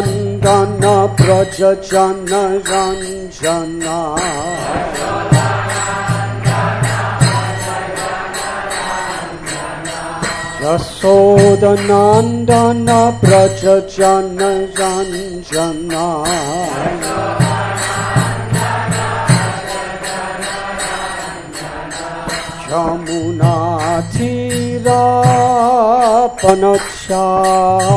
Yashodanandana Prajajana Ranjana Yashodanandana Prajajana Ranjana Yamuna Tira Panachari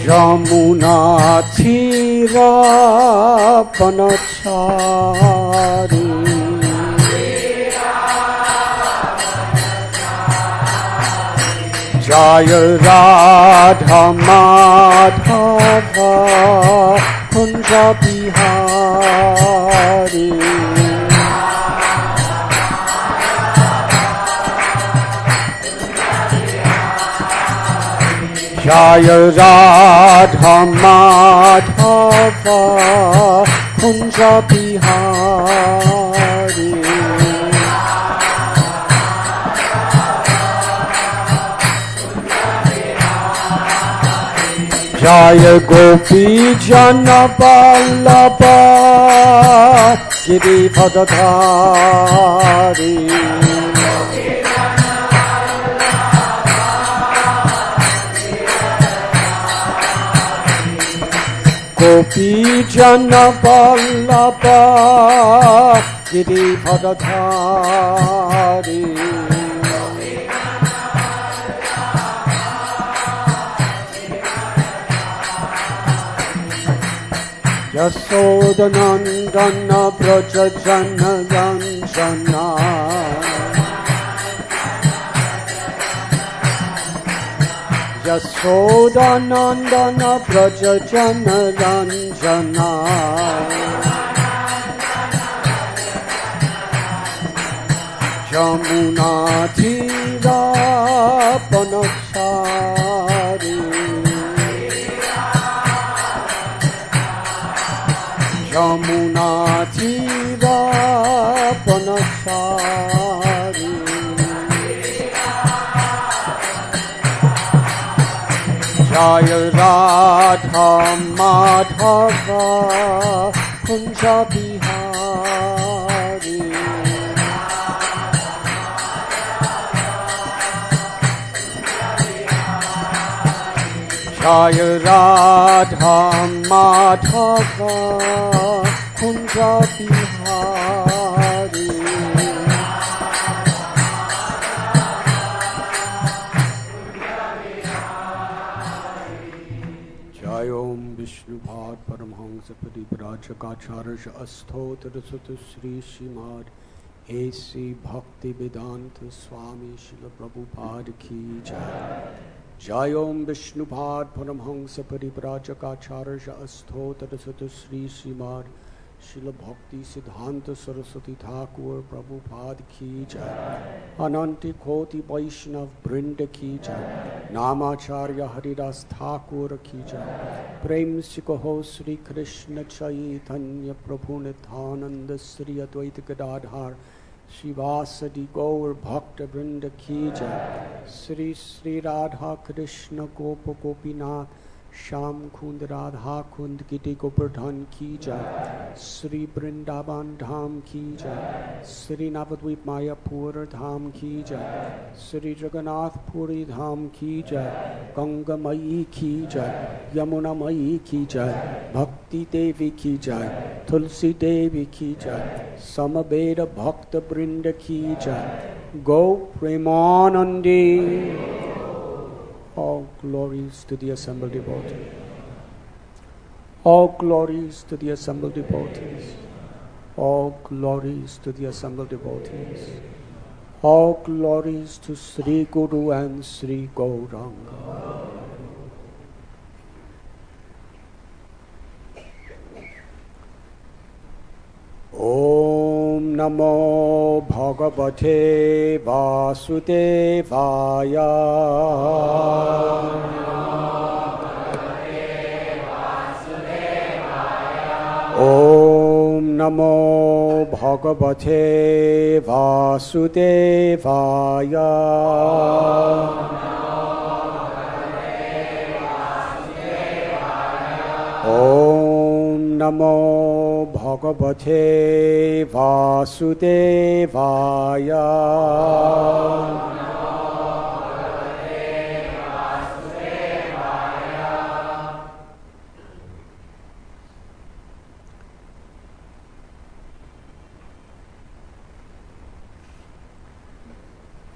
Yamuna Tira Panachari Jaya Radha Madhava Kunja Bihari Jaya Radha Madhava Kunja Bihari Jaya Gopi Jana Vallabha Girivadadhari Gopi Jana Vallabha Girivadadhari Yashodanandana Prajajana Ranjana Yashodanandana Prajajana Ranjana Yamuna Tira Panachari Yamuna Tira Panachari Jaya Radha Madhava Kunja Bihari Jaya Radha Madhava Kunja Bihari Jayom Vishnupad Paramhansa Parivrajakacharsha Astotra Sutta Sri Srimad A.C. Bhakti Vedanta Swami Srila Prabhupada Ki Jai Jayom Vishnupad Paramhansa Parivrajakacharsha Astotra Sutta Sri Srimad Srila Bhakti Siddhanta Saraswati Thakur Prabhupada Ki Jai Ananti Koti Vaishnava Vrinda Ki Jai Namacharya Haridas Thakur Ki Jai Prem Sikaho Sri Krishna Chaitanya Prabhu Nithananda Sri Advaita Gadadhar Shivasadi Gaur Bhakta Vrinda Ki Jai Sri Sri Radha Krishna Gopa Gopinath Sham Kund Radha Kund Giti Gopardhan Ki Jai Sri Vrindavan Dham Ki Jai Sri Navadvip Mayapur Dham Ki Jai Sri Jagannath Puri Dham Ki Jai Ganga Mai Ki Jai Yamuna Mai Ki Jai Bhakti Devi Ki Jai Tulsi Devi Ki Jai Samaveda Bhakta Vrinda Ki Jai Go Premanandi. All glories to the assembled devotees. All glories to the assembled devotees. All glories to the assembled devotees. All glories to Sri Guru and Sri Gauranga. Om Namo Bhagavate Vasudevaya. Om नमो भगवते वासुदेवाय। ॐ नमो भगवते वासुदेवाय।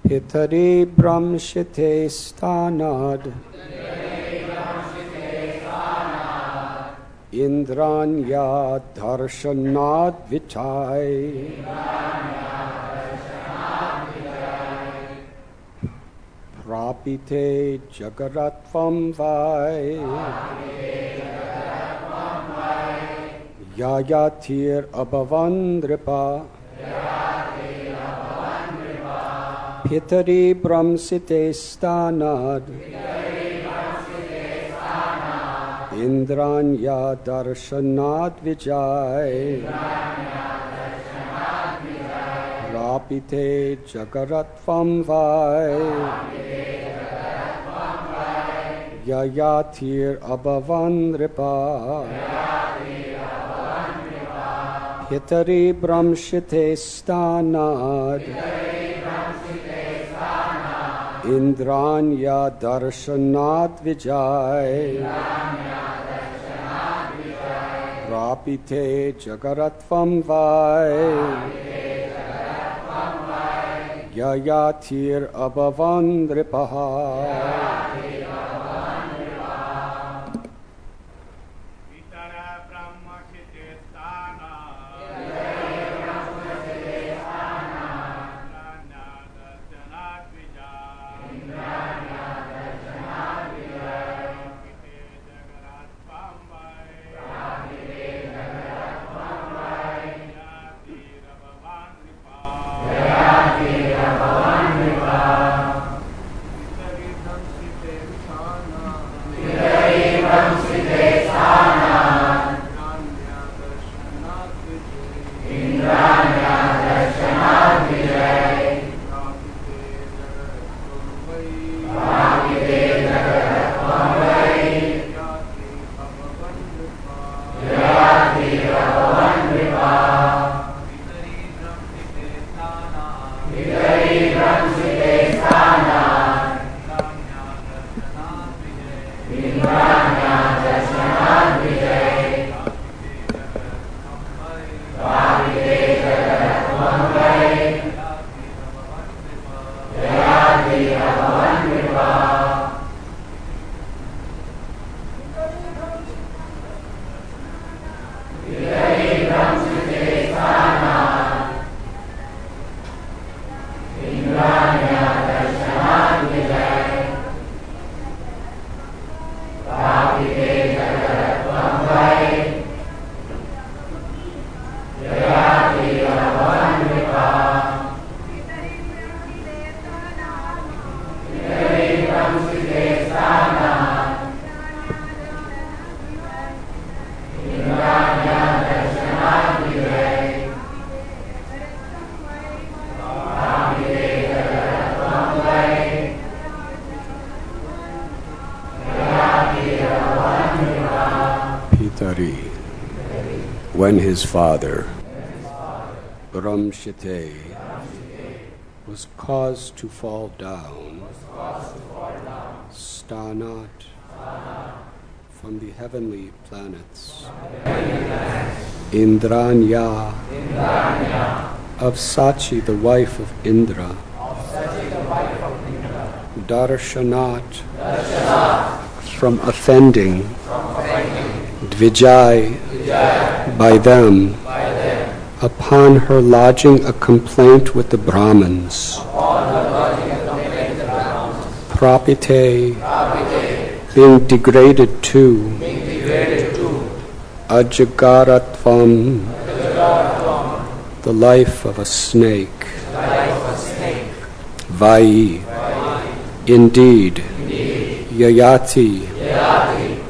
Pitari Brahmshite Stanad Indranya Darshanad Vichai Prapite Jagaratvam Vai Yayatir Abhavandripa Pitari Brahmsite Stanad Indranya Darshanad Vijay Rapite Jagaratvam Vai Yayatir Abhavandripa Pitari Brahmsite Stanad Indranya Darshanad Vijay Rapite Jagaratvam Vai Yayatir Abhavandripaha. When his father, Brahmshite, was caused to fall down, Stanat, from the heavenly planets, Indranya, of Sachi, the wife of Indra, Darshanat, from offending, Dvijay, by them, upon her lodging a complaint with the Brahmins, Prapite, being degraded to, Ajagaratvam, the life of a snake, Vai, indeed, Yayati,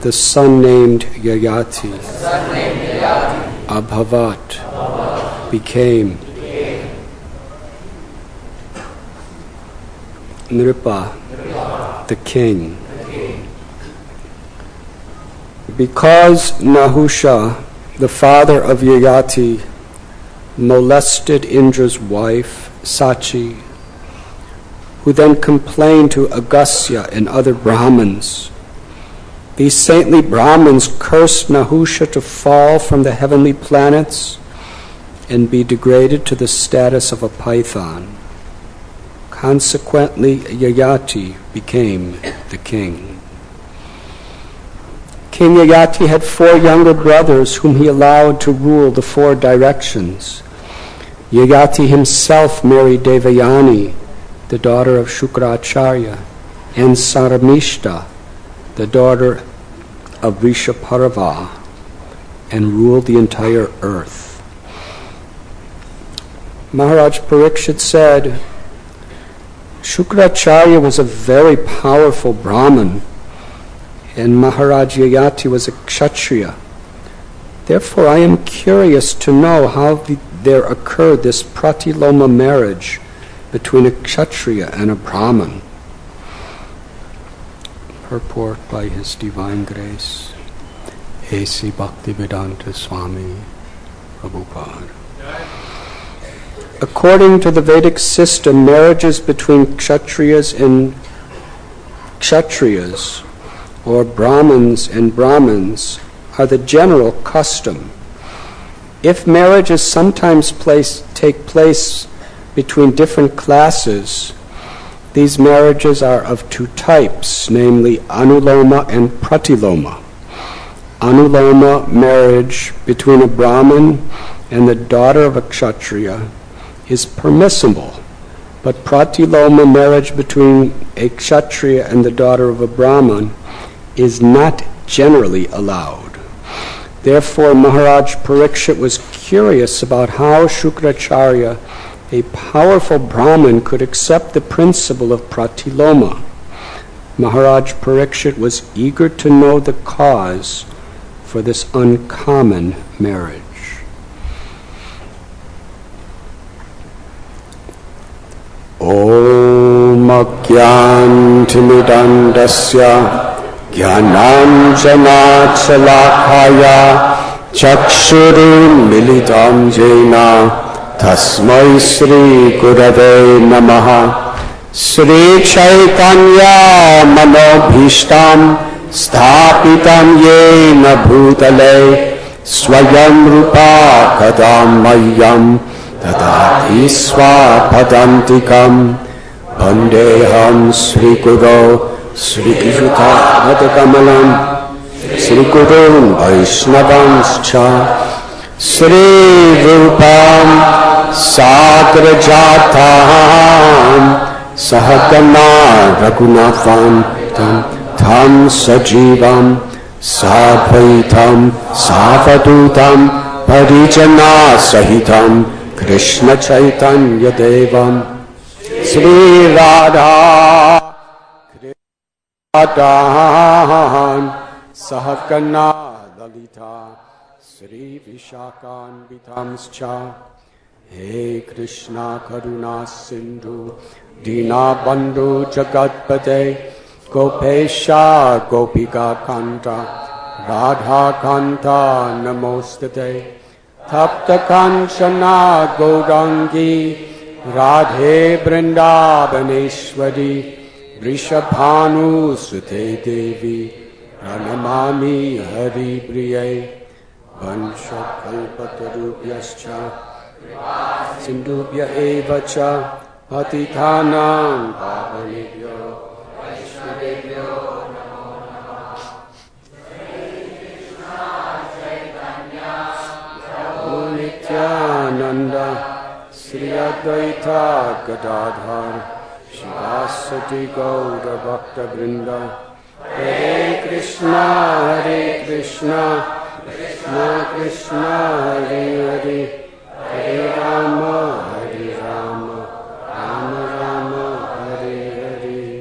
the son named Yayati, Abhavat, became Nripa, the king. Because Nahusha, the father of Yayati, molested Indra's wife, Sachi, who then complained to Agastya and other Brahmins. These saintly Brahmins cursed Nahusha to fall from the heavenly planets and be degraded to the status of a python. Consequently, Yayati became the king. King Yayati had 4 younger brothers whom he allowed to rule the 4 directions. Yayati himself married Devayani, the daughter of Shukracharya, and Saramishta, the daughter of Rishaparva, and ruled the entire earth. Maharaj Parikshit said, Shukracharya was a very powerful Brahmin, and Maharaj Yayati was a Kshatriya. Therefore, I am curious to know how there occurred this pratiloma marriage between a Kshatriya and a Brahmin. Purport by His Divine Grace, A.C. Bhaktivedanta Swami Prabhupada. According to the Vedic system, marriages between Kshatriyas and Kshatriyas, or Brahmins and Brahmins, are the general custom. If marriages sometimes take place between different classes, these marriages are of 2 types, namely Anuloma and Pratiloma. Anuloma marriage between a Brahmin and the daughter of a Kshatriya is permissible, but Pratiloma marriage between a Kshatriya and the daughter of a Brahmin is not generally allowed. Therefore, Maharaj Parikshit was curious about how Shukracharya, a powerful Brahmin, could accept the principle of Pratiloma. Maharaj Parikshit was eager to know the cause for this uncommon marriage. Om Agyantimidandasya Jnananjanachalakaya Chakshurun militam jena Tasmai Sri Gurave Namaha. Sri Chaitanya Manobhishtam Sthapitam Yena Bhutale Swayam Rupa Kadam Mayam Tadati Swapadantikam Vandeham Sri Guru Sri Yuta Adakamalam Sri Gurun Vaishnavanscha Sri Rupam Sagrajatam Sahagana Raghunathan Tam Sajivam Sadvaitam Savadutam Parijana Sahitam Krishna Chaitanya Devam Sri Radha Radhan Sahakana Lalita Sri Vishakan Vitamscha He Krishna Karuna Sindhu Dina Bandhu Jagatpate Gopesha Gopika Kanta Radha Kanta Namostate Tapta Kanchana Gaurangi Radhe Vrindavaneshwari Vrishabhanu Sute Devi Pranamami Hari Priye Vanshakalpatarubhyascha Sindhubhya evacha Patithanam Pavanebhyo Vaishnavebhyo Namo Namah. Prabhu Nityananda Sri Advaita Gadadhar Shivasati Gaura Bhakta Vrinda Hare Krishna Krishna Krishna Hare Hare Hare Rama Rama Rama Hare Hare.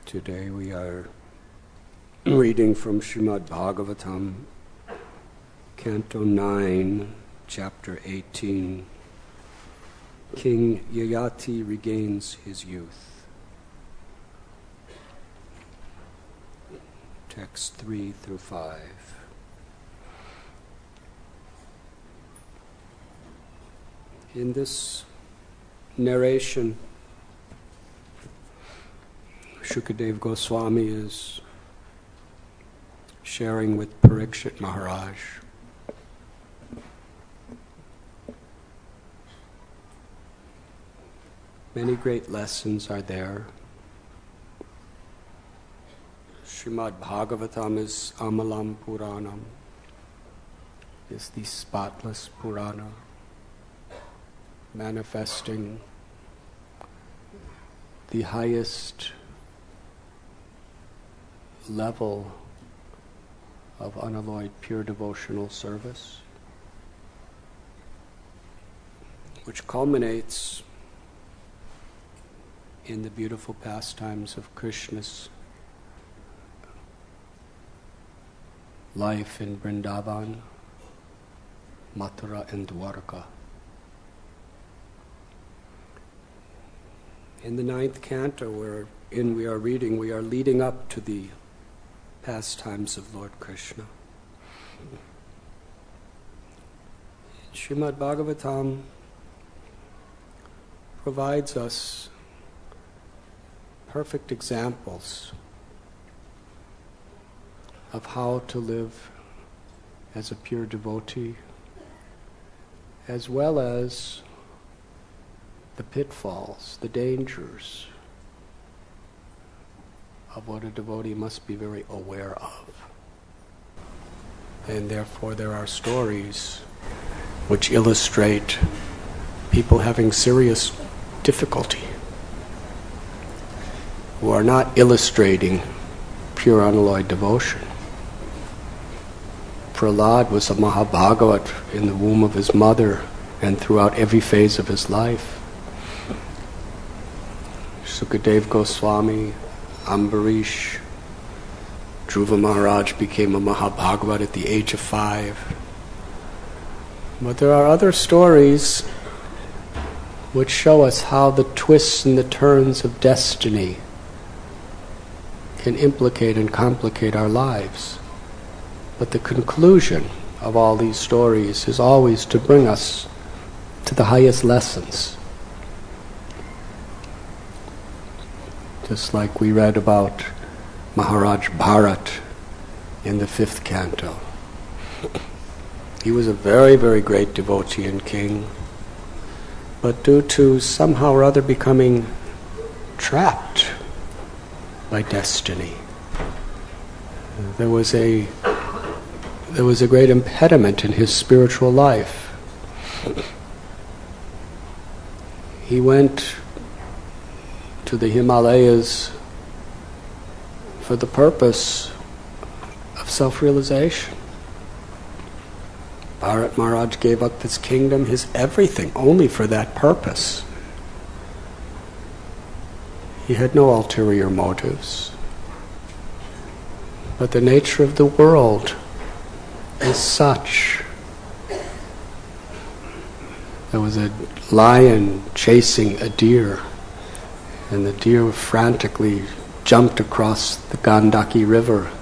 Today we are reading from Srimad Bhagavatam, Canto 9, Chapter 18. King Yayati regains his youth. Text 3 through 5. In this narration, Shukadeva Goswami is sharing with Parikshit Maharaj many great lessons are there. Srimad Bhagavatam is Amalam Puranam, is the spotless Purana, manifesting the highest level of unalloyed pure devotional service, which culminates in the beautiful pastimes of Krishna's life in Vrindavan, Mathura and Dwarka. In the 9th canto wherein we are reading, we are leading up to the pastimes of Lord Krishna. Srimad Bhagavatam provides us perfect examples of how to live as a pure devotee, as well as the pitfalls, the dangers of what a devotee must be very aware of. And therefore there are stories which illustrate people having serious difficulty, who are not illustrating pure unalloyed devotion. Prahlad was a Mahabhagavat in the womb of his mother and throughout every phase of his life. Sukadeva Goswami, Ambarish, Dhruva Maharaj became a Mahabhagavat at the age of 5. But there are other stories which show us how the twists and the turns of destiny can implicate and complicate our lives. But the conclusion of all these stories is always to bring us to the highest lessons. Just like we read about Maharaj Bharat in the 5th canto. He was a very, very great devotee and king, but due to somehow or other becoming trapped by destiny, there was a great impediment in his spiritual life. He went to the Himalayas for the purpose of self-realization. Bharat Maharaj gave up his kingdom, his everything, only for that purpose. He had no ulterior motives. But the nature of the world is such. There was a lion chasing a deer, and the deer frantically jumped across the Gandaki River.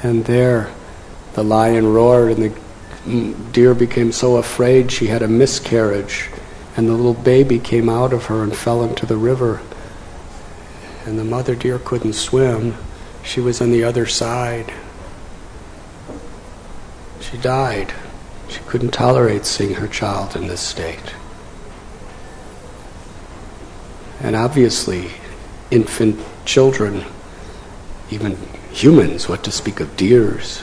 And there the lion roared, and the deer became so afraid she had a miscarriage, and the little baby came out of her and fell into the river. And the mother deer couldn't swim. She was on the other side. She died. She couldn't tolerate seeing her child in this state. And obviously, infant children, even humans, what to speak of deers,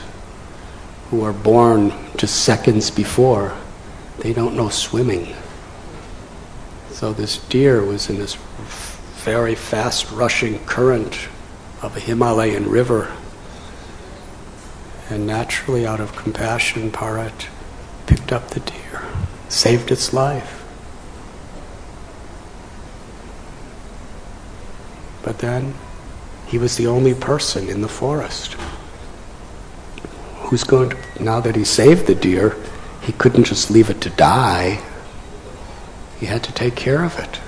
who are born just seconds before, they don't know swimming. So this deer was in this very fast rushing current of a Himalayan river. And naturally, out of compassion, Bharat picked up the deer, saved its life. But then He was the only person in the forest. Who's going to, now that he saved the deer, he couldn't just leave it to die. He had to take care of it.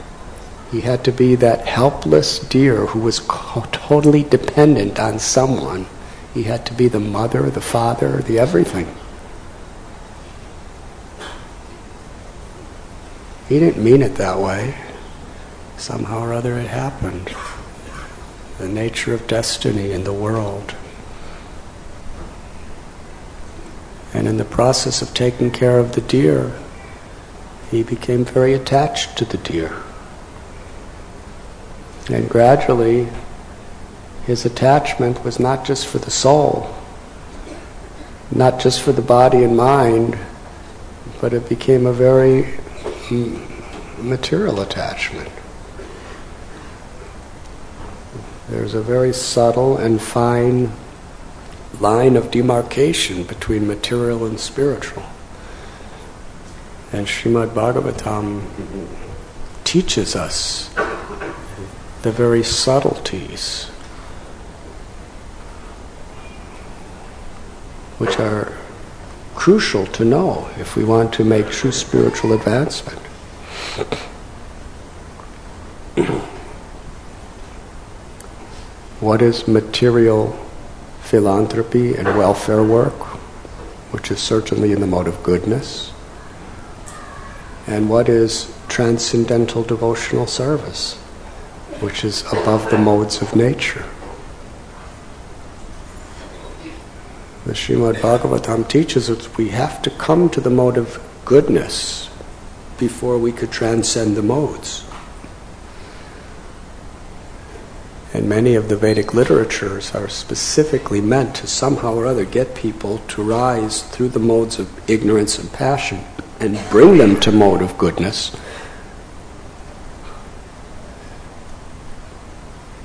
He had to be that helpless deer who was totally dependent on someone. He had to be the mother, the father, the everything. He didn't mean it that way. Somehow or other it happened. The nature of destiny in the world. And in the process of taking care of the deer, he became very attached to the deer. And gradually, his attachment was not just for the soul, not just for the body and mind, but it became a very material attachment. There's a very subtle and fine line of demarcation between material and spiritual. And Srimad Bhagavatam teaches us the very subtleties which are crucial to know if we want to make true spiritual advancement. What is material philanthropy and welfare work, which is certainly in the mode of goodness? And what is transcendental devotional service, which is above the modes of nature? The Srimad Bhagavatam teaches us we have to come to the mode of goodness before we could transcend the modes. And many of the Vedic literatures are specifically meant to somehow or other get people to rise through the modes of ignorance and passion and bring them to mode of goodness,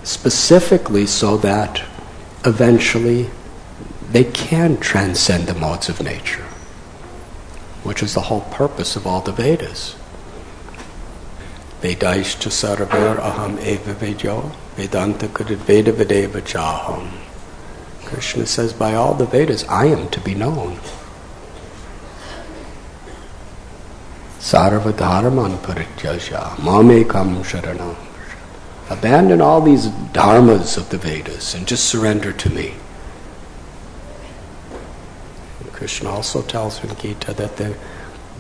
specifically so that eventually they can transcend the modes of nature, which is the whole purpose of all the Vedas. Vedaishcha sarvar aham eva vedyo, Vedanta kadid veda vedeva chaham. Krishna says, by all the Vedas, I am to be known. Sarva dharman parityajya, mamekam sharanam. Abandon all these dharmas of the Vedas and just surrender to me. And Krishna also tells in Gita that the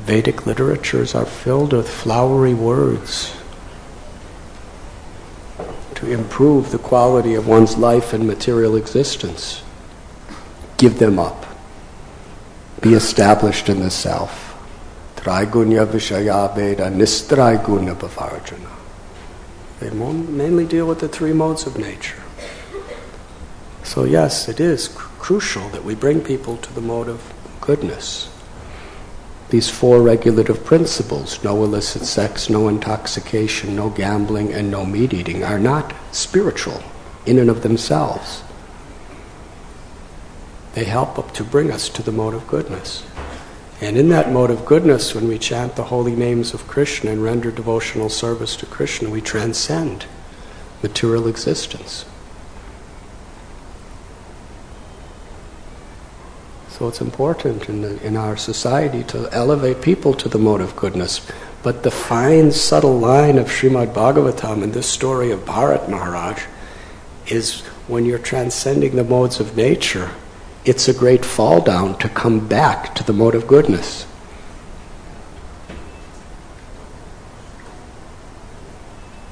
Vedic literatures are filled with flowery words to improve the quality of one's life and material existence. Give them up. Be established in the self. Traigunya vishaya veda nistraigunya bhavarjana. They mainly deal with the three modes of nature. So yes, it is crucial that we bring people to the mode of goodness. These four regulative principles, no illicit sex, no intoxication, no gambling, and no meat eating, are not spiritual in and of themselves. They help to bring us to the mode of goodness. And in that mode of goodness, when we chant the holy names of Krishna and render devotional service to Krishna, we transcend material existence. So it's important in our society to elevate people to the mode of goodness. But the fine, subtle line of Srimad Bhagavatam in this story of Bharat Maharaj is when you're transcending the modes of nature, it's a great fall down to come back to the mode of goodness.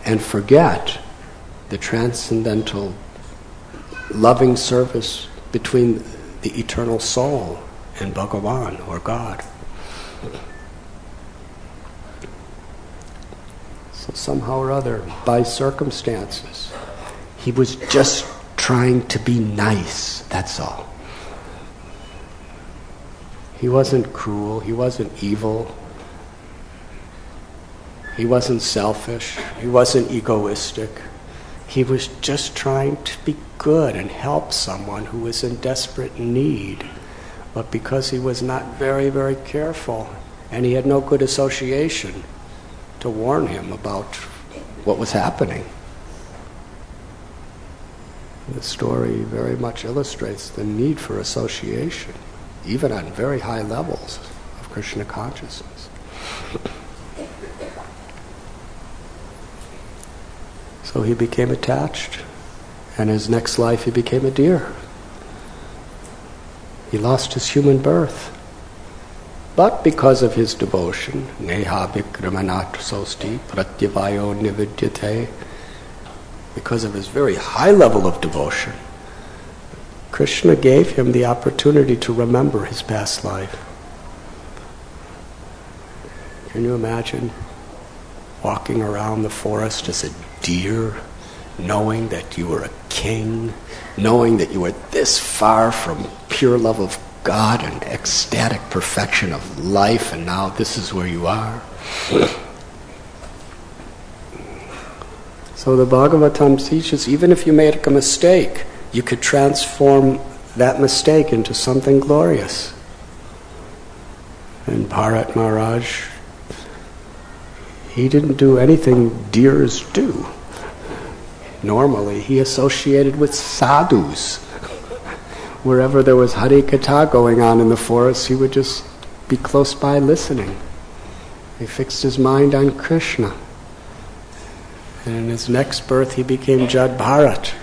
And forget the transcendental loving service between the eternal soul and Bhagavan, or God. So somehow or other, by circumstances, he was just trying to be nice, that's all. He wasn't cruel, he wasn't evil, he wasn't selfish, he wasn't egoistic. He was just trying to be good and help someone who was in desperate need. But because he was not very, very careful, and he had no good association to warn him about what was happening, The story very much illustrates the need for association, even on very high levels of Krishna consciousness. So he became attached, and his next life he became a deer. He lost his human birth. But because of his devotion, neha vikramanat sosti pratyavayo nividyate, because of his very high level of devotion, Krishna gave him the opportunity to remember his past life. Can you imagine walking around the forest as a deer, knowing that you were a king, knowing that you were this far from pure love of God and ecstatic perfection of life, and now this is where you are? So the Bhagavatam teaches, even if you make a mistake, you could transform that mistake into something glorious. And Bharat Maharaj, he didn't do anything deers do. Normally, he associated with sadhus. Wherever there was Hari Katha going on in the forest, he would just be close by listening. He fixed his mind on Krishna. And in his next birth, he became Jad Bharat.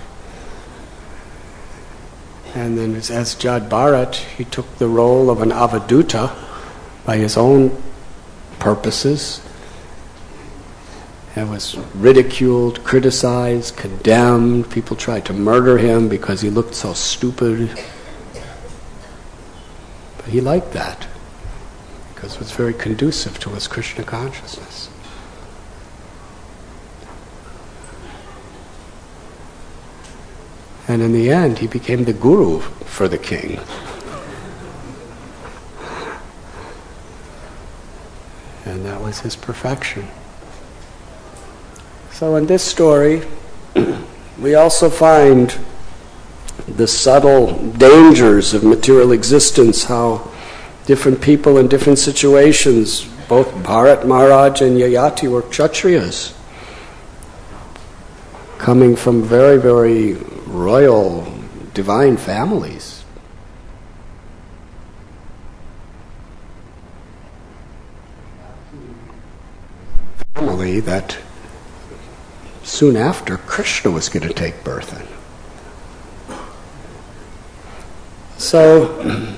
And then as Jad Bharat, he took the role of an avaduta by his own purposes, and was ridiculed, criticized, condemned. People tried to murder him because he looked so stupid. But he liked that, because it was very conducive to his Krishna consciousness. And in the end, he became the guru for the king. And that was his perfection. So in this story, we also find the subtle dangers of material existence, how different people in different situations, both Bharat Maharaj and Yayati were Kshatriyas, coming from very, very royal, divine families. Family that soon after Krishna was going to take birth in. So,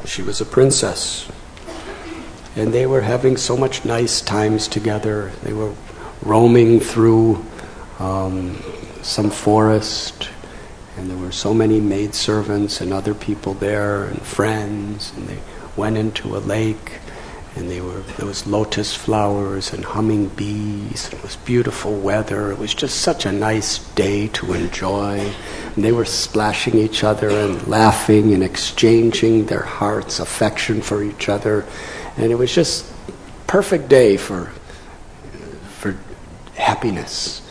she was a princess, and they were having so much nice times together. They were roaming through some forest, and there were so many maidservants and other people there and friends, and they went into a lake, and there was lotus flowers and humming bees, and it was beautiful weather. It was just such a nice day to enjoy. And they were splashing each other and laughing and exchanging their hearts' affection for each other. And it was just a perfect day for happiness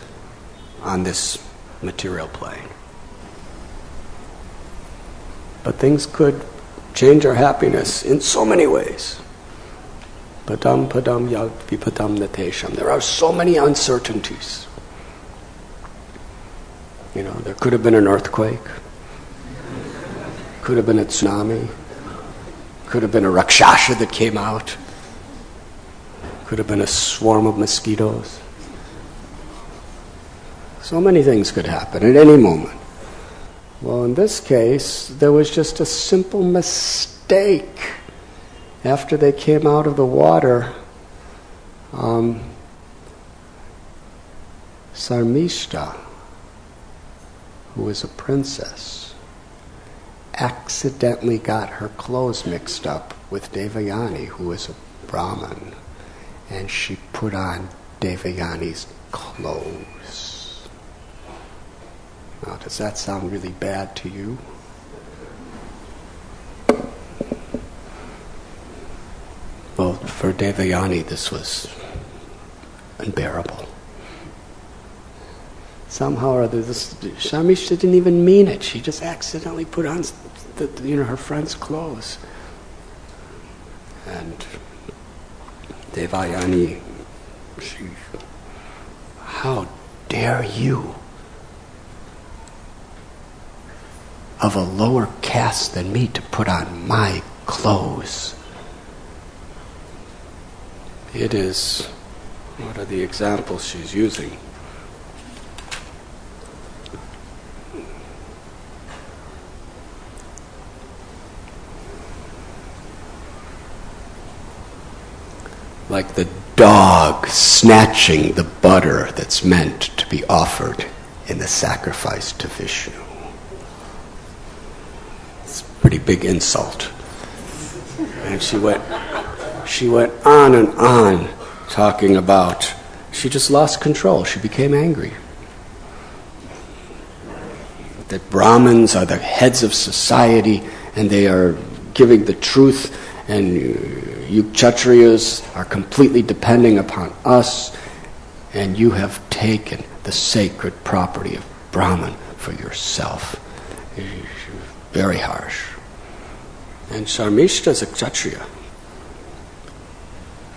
on this material plane. But things could change our happiness in so many ways. Padam padam yad vipadam natesham. There are so many uncertainties. You know, there could have been an earthquake, could have been a tsunami, could have been a rakshasa that came out, could have been a swarm of mosquitoes. So many things could happen at any moment. Well, in this case, there was just a simple mistake. after they came out of the water, Sarmishta, who was a princess, accidentally got her clothes mixed up with Devayani, who was a Brahmin, and she put on Devayani's clothes. Now, does that sound really bad to you? Well, for Devayani, this was unbearable. Somehow or other, Sarmishta didn't even mean it. She just accidentally put on her friend's clothes. And Devayani, how dare you, of a lower caste than me, to put on my clothes? It is, what are the examples she's using? Like the dog snatching the butter that's meant to be offered in the sacrifice to Vishnu. It's a pretty big insult. And she went on and on talking about, she just lost control. She became angry. That Brahmins are the heads of society and they are giving the truth, and you Kshatriyas are completely depending upon us, and you have taken the sacred property of Brahman for yourself. Very harsh. And Sarmishta is a Kshatriya.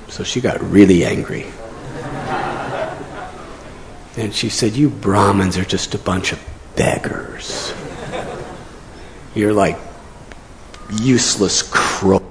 So she got really angry. And she said, you Brahmins are just a bunch of beggars. You're like useless crows.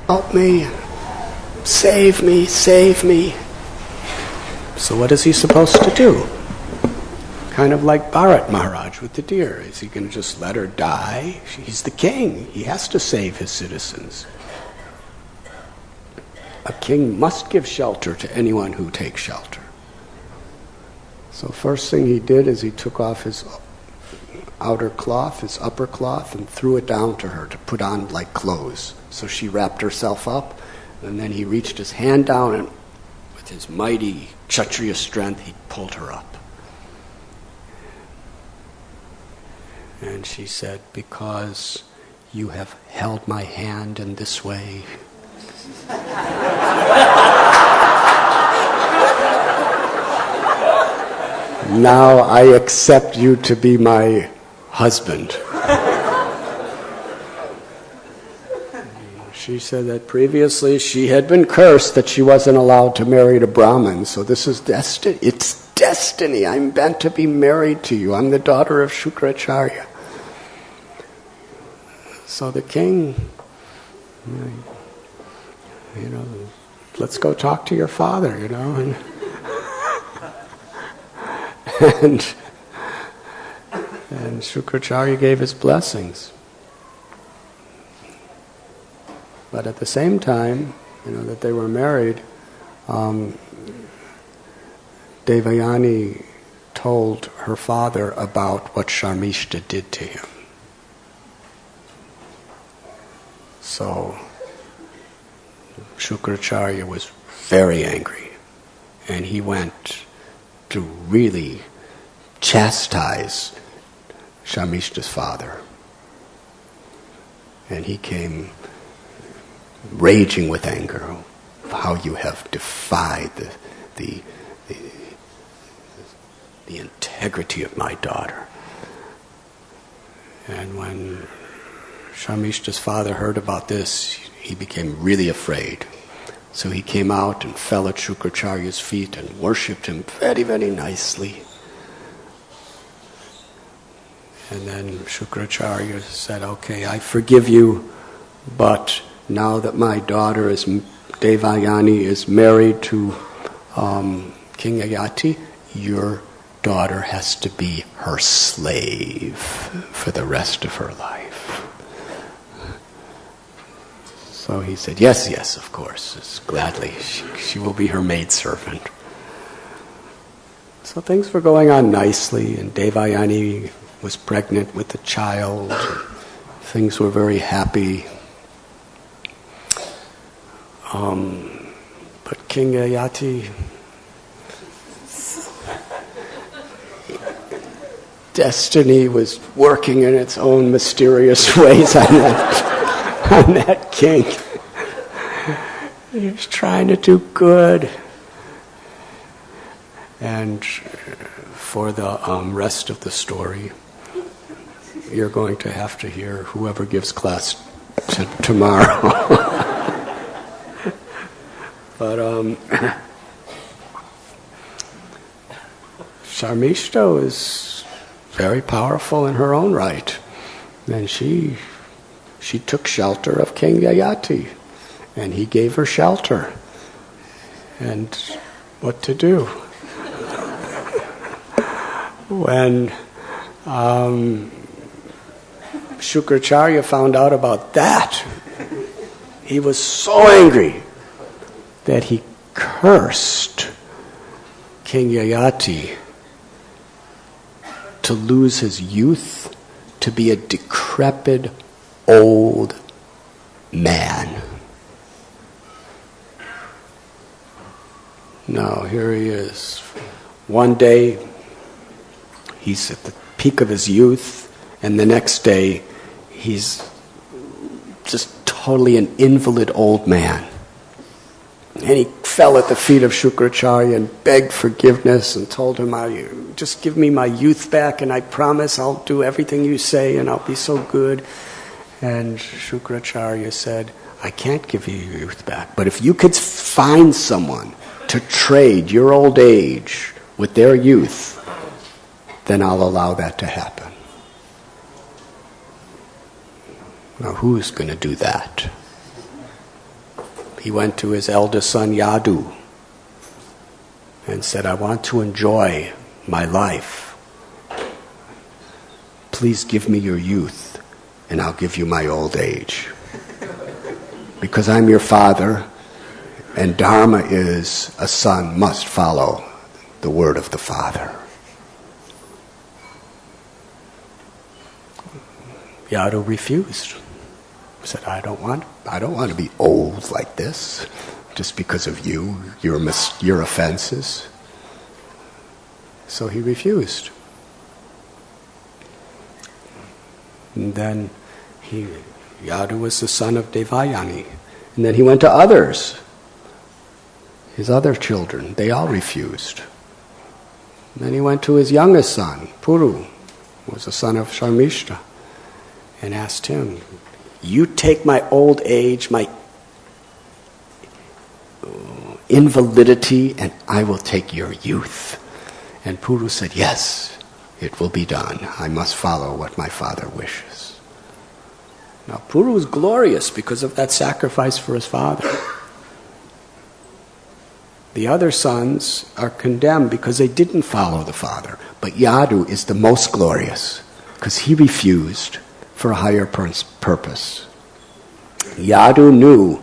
Help me, save me, save me. So what is he supposed to do? Kind of like Bharat Maharaj with the deer. Is he going to just let her die? He's the king. He has to save his citizens. A king must give shelter to anyone who takes shelter. So first thing he did is he took off his outer cloth, his upper cloth, and threw it down to her to put on like clothes. So she wrapped herself up, and then he reached his hand down, and with his mighty Kshatriya strength, he pulled her up. And she said, because you have held my hand in this way. Now I accept you to be my husband. She said that previously she had been cursed that she wasn't allowed to marry a Brahmin. So this is destiny. It's destiny. I'm meant to be married to you. I'm the daughter of Shukracharya. So the king, let's go talk to your father, And Shukracharya gave his blessings. But at the same time, that they were married, Devayani told her father about what Sharmishta did to him. So Shukracharya was very angry, and he went to really chastise Sharmishta's father. And he came raging with anger, how you have defied the integrity of my daughter. And when Sharmishta's father heard about this, he became really afraid. So he came out and fell at Shukracharya's feet and worshipped him very, very nicely. And then Shukracharya said, okay, I forgive you, but now that my daughter Devayani is married to King Yayati, your daughter has to be her slave for the rest of her life. So he said, yes, of course, gladly. She will be her maidservant. So things were going on nicely, and Devayani was pregnant with a child. Things were very happy. But King Yayati, destiny was working in its own mysterious ways on that king. He was trying to do good. And for the rest of the story, you're going to have to hear whoever gives class tomorrow. But Sharmishta is very powerful in her own right. And she took shelter of King Yayati. And he gave her shelter. And what to do? When Shukracharya found out about that, he was so angry that he cursed King Yayati to lose his youth, to be a decrepit old man. Now here he is. One day he's at the peak of his youth, and the next day he's just totally an invalid old man. And he fell at the feet of Shukracharya and begged forgiveness and told him, just give me my youth back and I promise I'll do everything you say and I'll be so good. And Shukracharya said, I can't give you your youth back, but if you could find someone to trade your old age with their youth, then I'll allow that to happen. Now who's going to do that? He went to his eldest son Yadu and said, I want to enjoy my life. Please give me your youth and I'll give you my old age. Because I'm your father, and Dharma is a son must follow the word of the father. Yadu refused. He said, I don't want to be old like this, just because of your offenses. So he refused. And then Yadu was the son of Devayani. And then he went to others, his other children. They all refused. And then he went to his youngest son, Puru, who was the son of Sharmishta, and asked him, you take my old age, my invalidity, and I will take your youth. And Puru said, yes, it will be done. I must follow what my father wishes. Now Puru is glorious because of that sacrifice for his father. The other sons are condemned because they didn't follow the father. But Yadu is the most glorious because he refused for a higher purpose. Yadu knew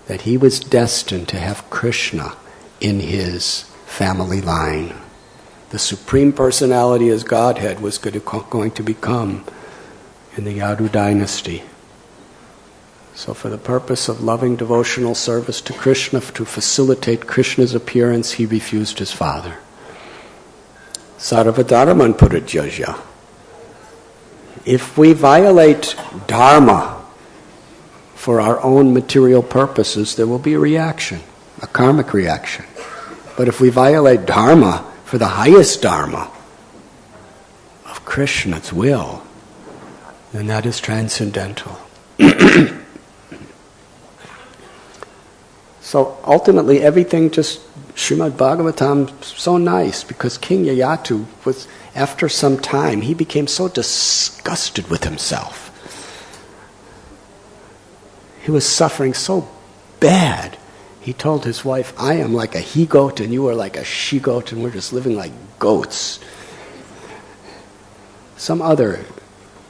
that he was destined to have Krishna in his family line. The Supreme Personality as Godhead was going to become in the Yadu dynasty. So for the purpose of loving devotional service to Krishna, to facilitate Krishna's appearance, he refused his father. Sarvadharman Purijaja. If we violate dharma for our own material purposes, there will be a reaction, a karmic reaction. But if we violate dharma for the highest dharma of Krishna's will, then that is transcendental. So ultimately everything just, Srimad Bhagavatam, so nice, because King Yayatu was, after some time, he became so disgusted with himself. He was suffering so bad. He told his wife, I am like a he-goat and you are like a she-goat and we're just living like goats. Some other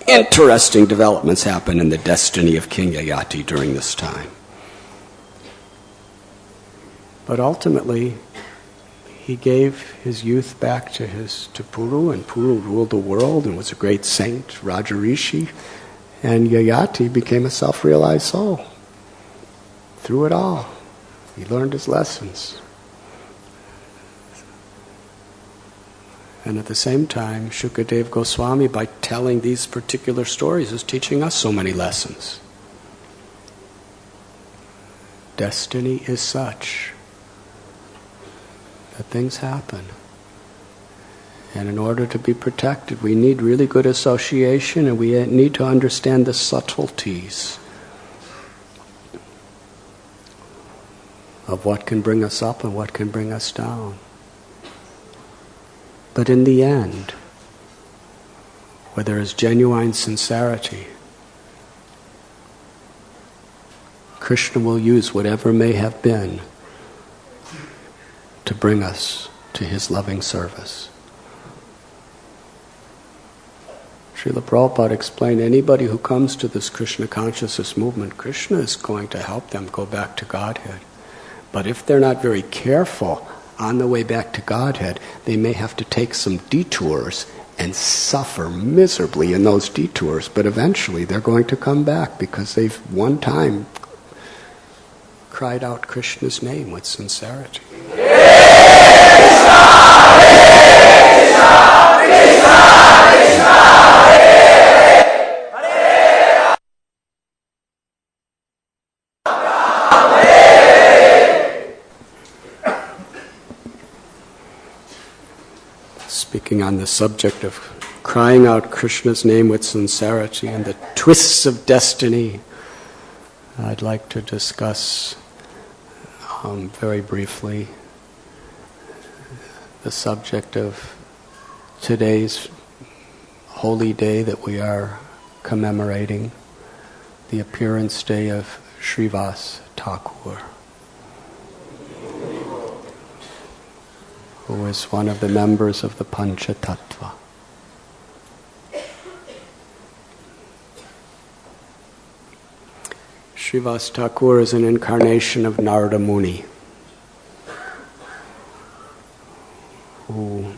interesting developments happen in the destiny of King Yayati during this time. But ultimately, he gave his youth back to Puru, and Puru ruled the world and was a great saint, Rajarishi, and Yayati became a self-realized soul. Through it all, he learned his lessons. And at the same time, Shukadev Goswami, by telling these particular stories, is teaching us so many lessons. Destiny is such that things happen. And in order to be protected, we need really good association, and we need to understand the subtleties of what can bring us up and what can bring us down. But in the end, where there is genuine sincerity, Krishna will use whatever may have been to bring us to his loving service. Srila Prabhupada explained, anybody who comes to this Krishna consciousness movement, Krishna is going to help them go back to Godhead. But if they're not very careful on the way back to Godhead, they may have to take some detours and suffer miserably in those detours, but eventually they're going to come back because they've one time cried out Krishna's name with sincerity. Speaking on the subject of crying out Krishna's name with sincerity and the twists of destiny, I'd like to discuss very briefly the subject of today's holy day that we are commemorating, the appearance day of Srivas Thakur, who is one of the members of the Panchatattva. Srivas Thakur is an incarnation of Narada Muni, who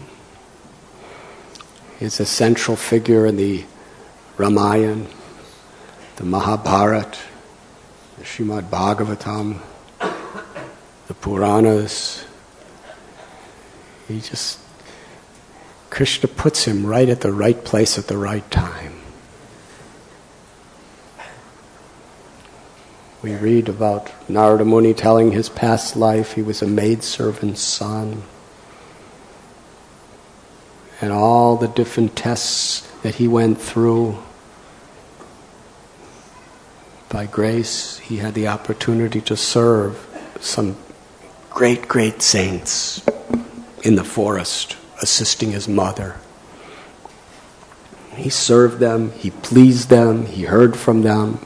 is a central figure in the Ramayana, the Mahabharata, the Srimad Bhagavatam, the Puranas. Krishna puts him right at the right place at the right time. We read about Narada Muni telling his past life. He was a maidservant's son. And all the different tests that he went through. By grace, he had the opportunity to serve some great, great saints in the forest, assisting his mother. He served them, he pleased them, he heard from them,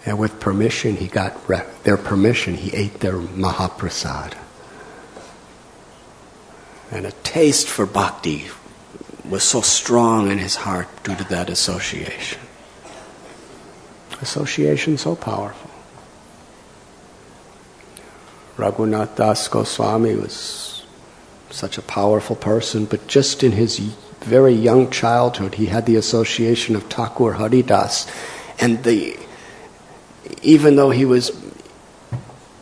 and with permission, he got their permission, he ate their Mahaprasad. And a taste for bhakti was so strong in his heart due to that association. Association so powerful. Raghunath Das Goswami was such a powerful person, but just in his very young childhood, he had the association of Thakur Haridas, and even though he was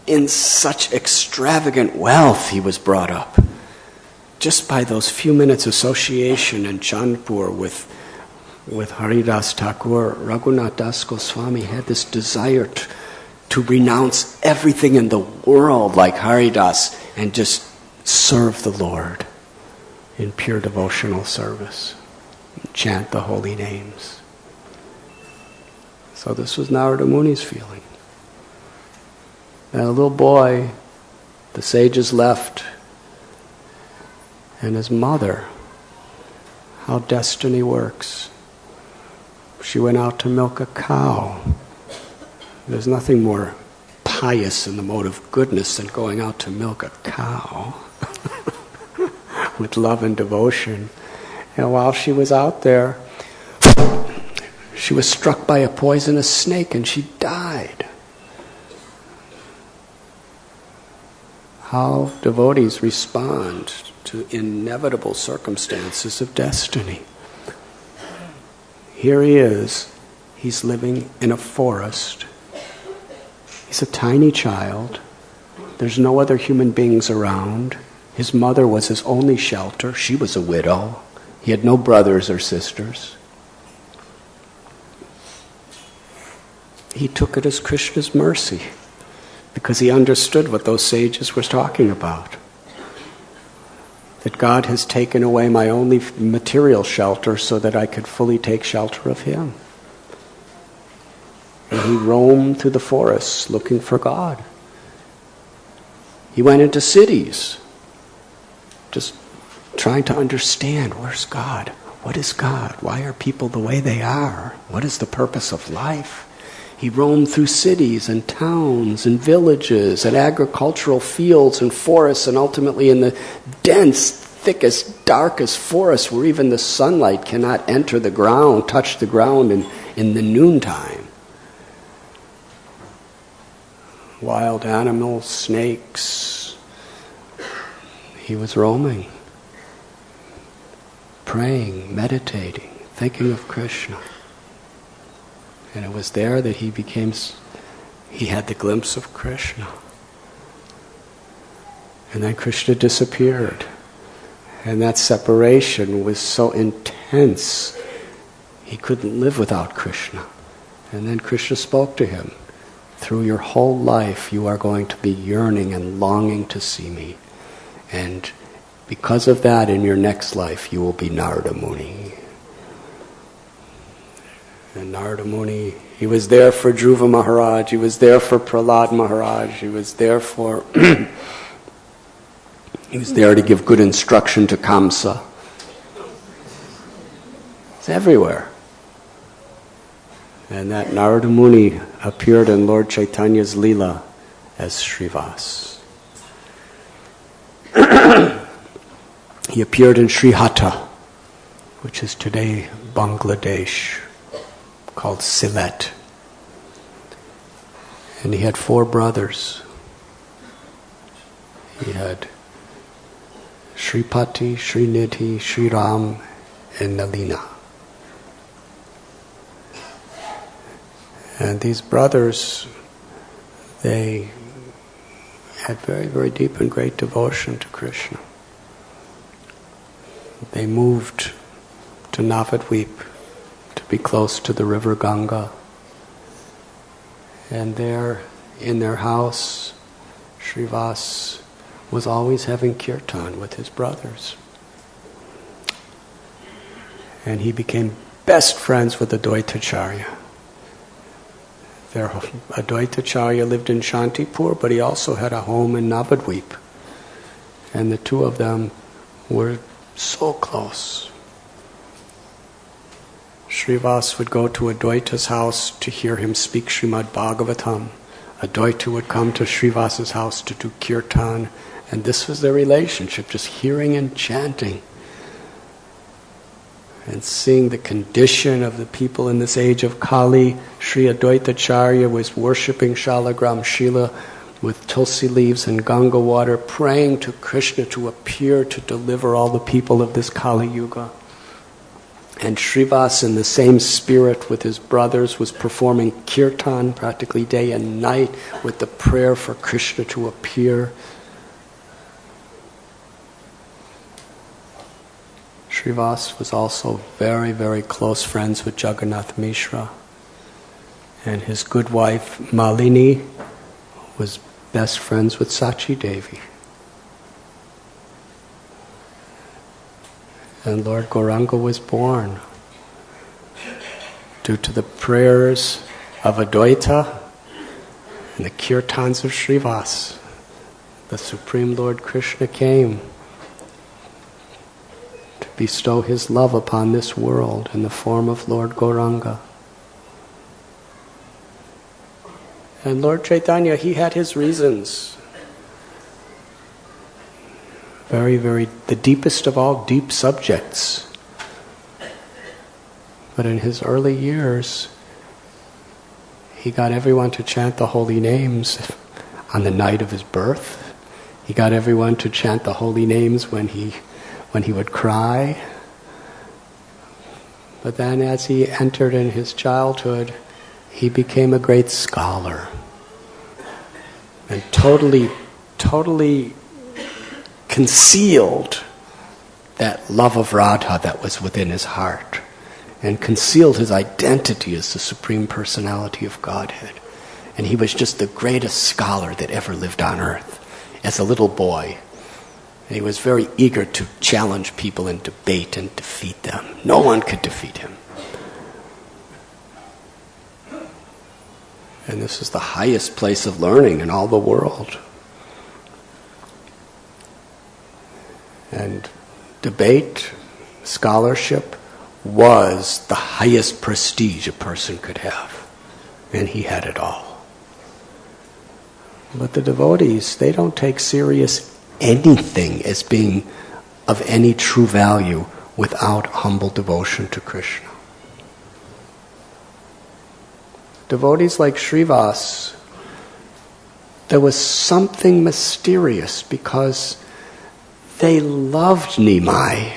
in such extravagant wealth, he was brought up. Just by those few minutes association in Chandpur with Haridas Thakur, Raghunath Das Goswami had this desire to renounce everything in the world like Haridas and just serve the Lord in pure devotional service, chant the holy names. So this was Narada Muni's feeling. And a little boy, the sages left, and his mother, how destiny works. She went out to milk a cow. There's nothing more pious in the mode of goodness than going out to milk a cow with love and devotion. And while she was out there, she was struck by a poisonous snake and she died. How devotees respond to inevitable circumstances of destiny. Here he is, he's living in a forest. He's a tiny child. There's no other human beings around. His mother was his only shelter. She was a widow. He had no brothers or sisters. He took it as Krishna's mercy because he understood what those sages were talking about. That God has taken away my only material shelter so that I could fully take shelter of Him. And he roamed through the forests looking for God. He went into cities, just trying to understand, where's God? What is God? Why are people the way they are? What is the purpose of life? He roamed through cities and towns and villages and agricultural fields and forests, and ultimately in the dense, thickest, darkest forests where even the sunlight cannot enter the ground, touch the ground in the noontime. Wild animals, snakes. He was roaming, praying, meditating, thinking of Krishna. And it was there that he had the glimpse of Krishna. And then Krishna disappeared. And that separation was so intense, he couldn't live without Krishna. And then Krishna spoke to him. Through your whole life, you are going to be yearning and longing to see me. And because of that, in your next life, you will be Narada Muni. And Narada Muni, he was there for Dhruva Maharaj, he was there for Prahlad Maharaj, he was there for... he was there to give good instruction to Kamsa. It's everywhere. And that Narada Muni appeared in Lord Chaitanya's Leela as Srivas. He appeared in Srihata, which is today Bangladesh, called Sylhet. And he had 4 brothers. He had Sripati, Srinidhi, Sriram, and Nalina. And these brothers, they had very, very deep and great devotion to Krishna. They moved to Navadvip to be close to the river Ganga. And there, in their house, Srivas was always having kirtan with his brothers. And he became best friends with Advaitacharya. Advaitacharya lived in Shantipur, but he also had a home in Navadvip. And the two of them were so close. Srivas would go to Advaita's house to hear him speak Srimad Bhagavatam. Advaita would come to Srivas's house to do kirtan. And this was their relationship, just hearing and chanting. And seeing the condition of the people in this age of Kali. Sri Advaitacharya was worshipping Shalagram Shila with tulsi leaves and Ganga water, praying to Krishna to appear to deliver all the people of this Kali Yuga. And Srivas, in the same spirit with his brothers, was performing kirtan practically day and night with the prayer for Krishna to appear. Srivas was also very, very close friends with Jagannath Mishra. And his good wife, Malini, was best friends with Sachi Devi. And Lord Gauranga was born due to the prayers of Advaita and the kirtans of Srivas. The Supreme Lord Krishna came to bestow his love upon this world in the form of Lord Gauranga. And Lord Chaitanya, he had his reasons. Very, very, the deepest of all deep subjects. But in his early years, he got everyone to chant the holy names on the night of his birth. He got everyone to chant the holy names when he would cry. But then as he entered in his childhood, he became a great scholar. And totally concealed that love of Radha that was within his heart, and concealed his identity as the Supreme Personality of Godhead. And he was just the greatest scholar that ever lived on earth. As a little boy, he was very eager to challenge people in debate and defeat them. No one could defeat him. And this is the highest place of learning in all the world. And debate, scholarship, was the highest prestige a person could have. And he had it all. But the devotees, they don't take serious anything as being of any true value without humble devotion to Krishna. Devotees like Srivas, there was something mysterious because they loved Nimai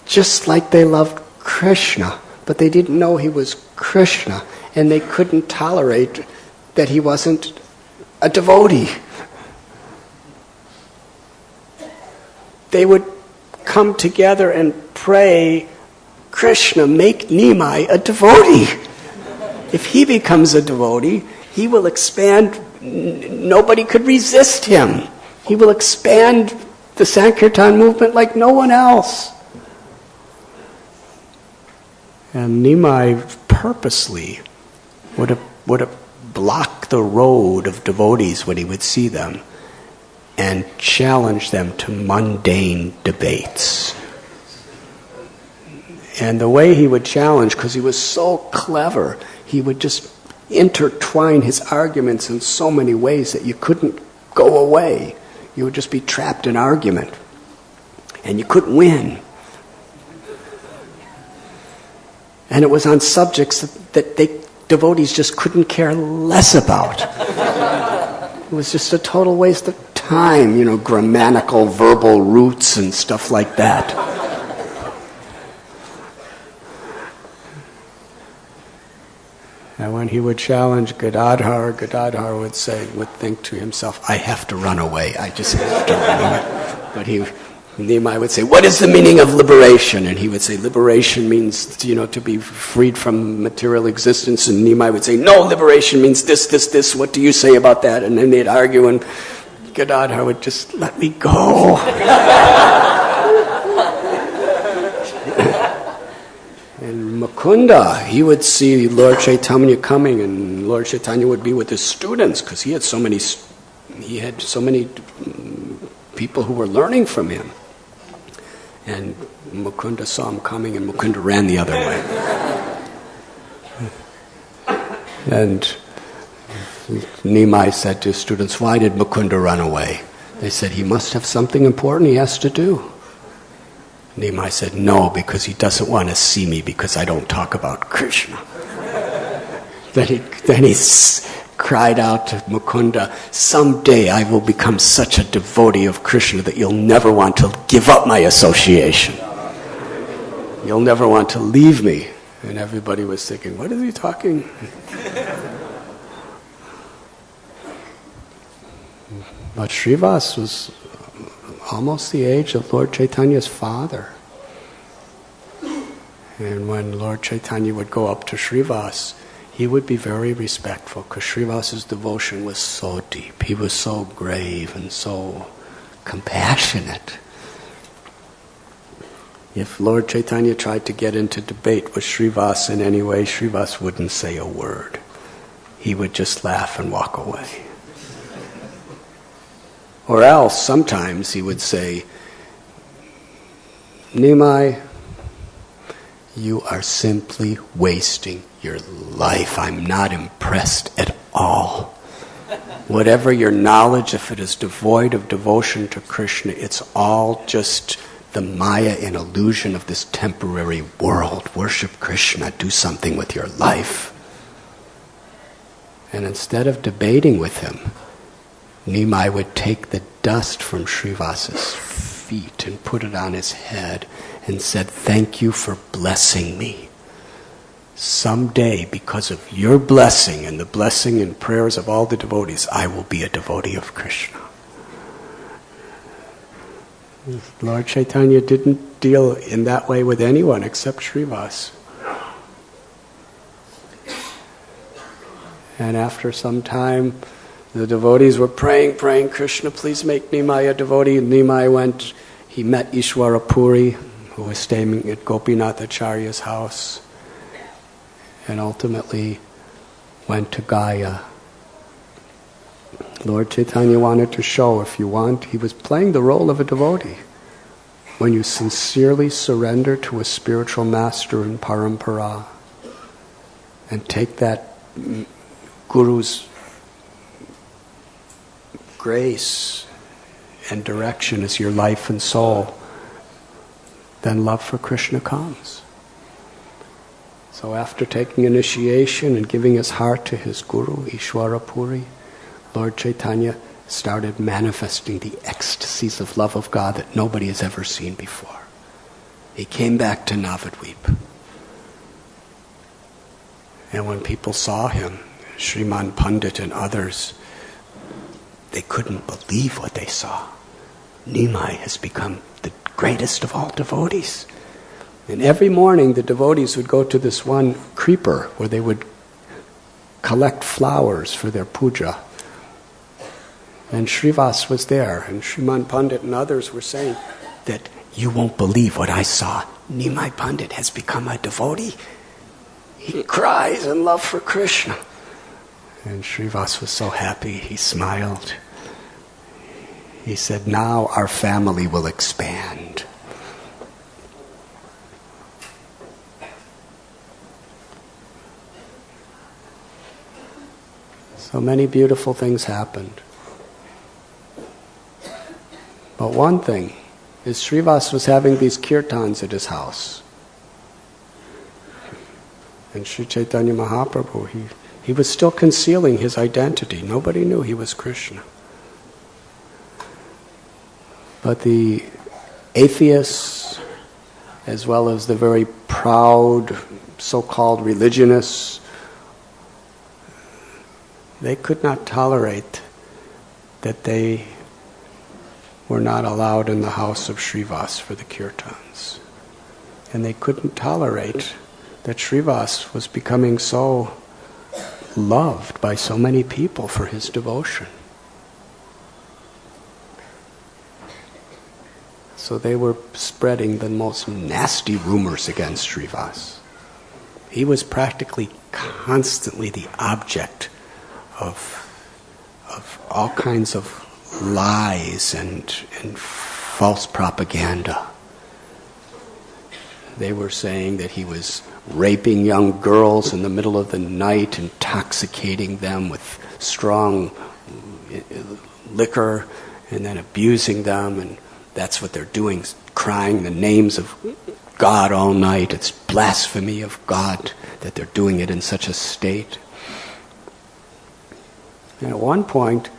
just like they loved Krishna, but they didn't know he was Krishna, and they couldn't tolerate that he wasn't a devotee. They would come together and pray, Krishna, make Nimai a devotee. If he becomes a devotee, he will expand. Nobody could resist him. He will expand the Sankirtan movement like no one else. And Nimai purposely would have blocked the road of devotees when he would see them and challenge them to mundane debates. And the way he would challenge, because he was so clever, he would just intertwine his arguments in so many ways that you couldn't go away. You would just be trapped in argument. And you couldn't win. And it was on subjects that devotees just couldn't care less about. It was just a total waste of time, grammatical, verbal roots and stuff like that. And when he would challenge Gadadhar would think to himself, I have to run away. I just have to run away. But Nimai would say, what is the meaning of liberation? And he would say, liberation means, to be freed from material existence. And Nimai would say, no, liberation means this. What do you say about that? And then they'd argue, and Gadadhar would just let me go. And Mukunda, he would see Lord Chaitanya coming, and Lord Chaitanya would be with his students, because he had so many people who were learning from him. And Mukunda saw him coming, and Mukunda ran the other way. And Nimai said to his students, why did Mukunda run away? They said, he must have something important he has to do. Nimai said, no, because he doesn't want to see me because I don't talk about Krishna. Then he cried out to Mukunda, someday I will become such a devotee of Krishna that you'll never want to give up my association. You'll never want to leave me. And everybody was thinking, what is he talking? But Srivas was almost the age of Lord Chaitanya's father. And when Lord Chaitanya would go up to Srivas, he would be very respectful, because Srivas's devotion was so deep. He was so grave and so compassionate. If Lord Chaitanya tried to get into debate with Srivas in any way, Srivas wouldn't say a word. He would just laugh and walk away. Or else, sometimes he would say, Nimai, you are simply wasting your life. I'm not impressed at all. Whatever your knowledge, if it is devoid of devotion to Krishna, it's all just the maya and illusion of this temporary world. Worship Krishna, do something with your life. And instead of debating with him, Nimai would take the dust from Srivas's feet and put it on his head and said, thank you for blessing me. Someday, because of your blessing and the blessing and prayers of all the devotees, I will be a devotee of Krishna. Lord Chaitanya didn't deal in that way with anyone except Srivas. And after some time, the devotees were praying, Krishna, please make Nimai a devotee. And Nimai went, he met Ishwara Puri, who was staying at Gopinath Acharya's house, and ultimately went to Gaya. Lord Chaitanya wanted to show, if you want, he was playing the role of a devotee. When you sincerely surrender to a spiritual master in parampara and take that Guru's grace and direction as your life and soul, then love for Krishna comes. So after taking initiation and giving his heart to his Guru, Ishwara Puri, Lord Chaitanya started manifesting the ecstasies of love of God that nobody has ever seen before. He came back to Navadvip. And when people saw him, Sriman Pandit and others, they couldn't believe what they saw. Nimai has become the greatest of all devotees. And every morning the devotees would go to this one creeper where they would collect flowers for their puja. And Srivas was there, and Sriman Pandit and others were saying that you won't believe what I saw. Nimai Pandit has become a devotee. He cries in love for Krishna. And Srivas was so happy, he smiled. He said, now our family will expand. So many beautiful things happened. But one thing is Srivas was having these kirtans at his house. And Sri Chaitanya Mahaprabhu, he was still concealing his identity. Nobody knew he was Krishna. But the atheists, as well as the very proud so-called religionists, they could not tolerate that they were not allowed in the house of Srivas for the kirtans. And they couldn't tolerate that Srivas was becoming so loved by so many people for his devotion. So they were spreading the most nasty rumors against Srivas. He was practically constantly the object of all kinds of lies and false propaganda. They were saying that he was raping young girls in the middle of the night, intoxicating them with strong liquor, and then abusing them, and that's what they're doing, crying the names of God all night. It's blasphemy of God that they're doing it in such a state. And at one point,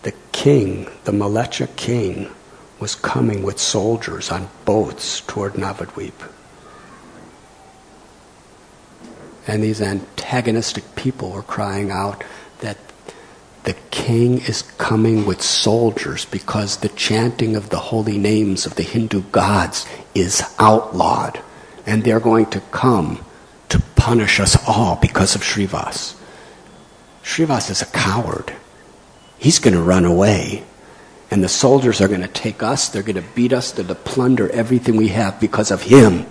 the king, the Malecha king, was coming with soldiers on boats toward Navadvip. And these antagonistic people were crying out that the king is coming with soldiers because the chanting of the holy names of the Hindu gods is outlawed. And they're going to come to punish us all because of Srivas. Srivas is a coward. He's going to run away. And the soldiers are going to take us, they're going to beat us, they're going to plunder everything we have because of him.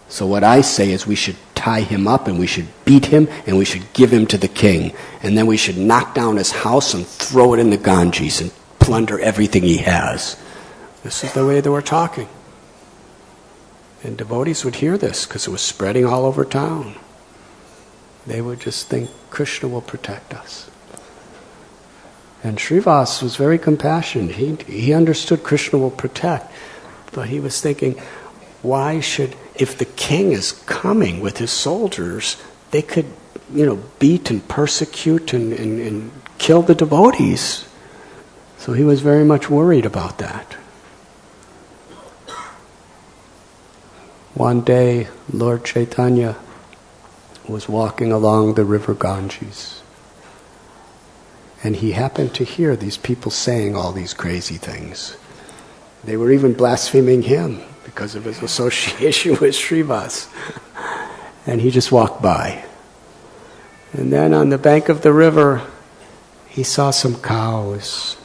So what I say is we should tie him up and we should beat him and we should give him to the king. And then we should knock down his house and throw it in the Ganges and plunder everything he has. This is the way they were talking. And devotees would hear this because it was spreading all over town. They would just think, Krishna will protect us. And Srivas was very compassionate. He understood Krishna will protect. But he was thinking, why should, if the king is coming with his soldiers, they could, beat and persecute and kill the devotees. So he was very much worried about that. One day, Lord Chaitanya was walking along the river Ganges. And he happened to hear these people saying all these crazy things. They were even blaspheming him because of his association with Srivas. And he just walked by. And then on the bank of the river, he saw some cows,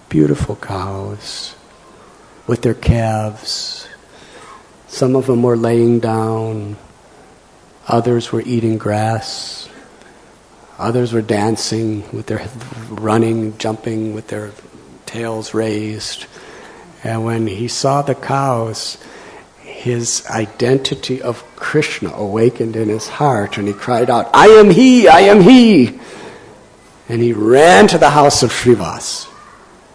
beautiful cows, with their calves. Some of them were laying down. Others were eating grass. Others were dancing, running, jumping with their tails raised. And when he saw the cows, his identity of Krishna awakened in his heart, and he cried out, I am he, I am he! And he ran to the house of Srivas.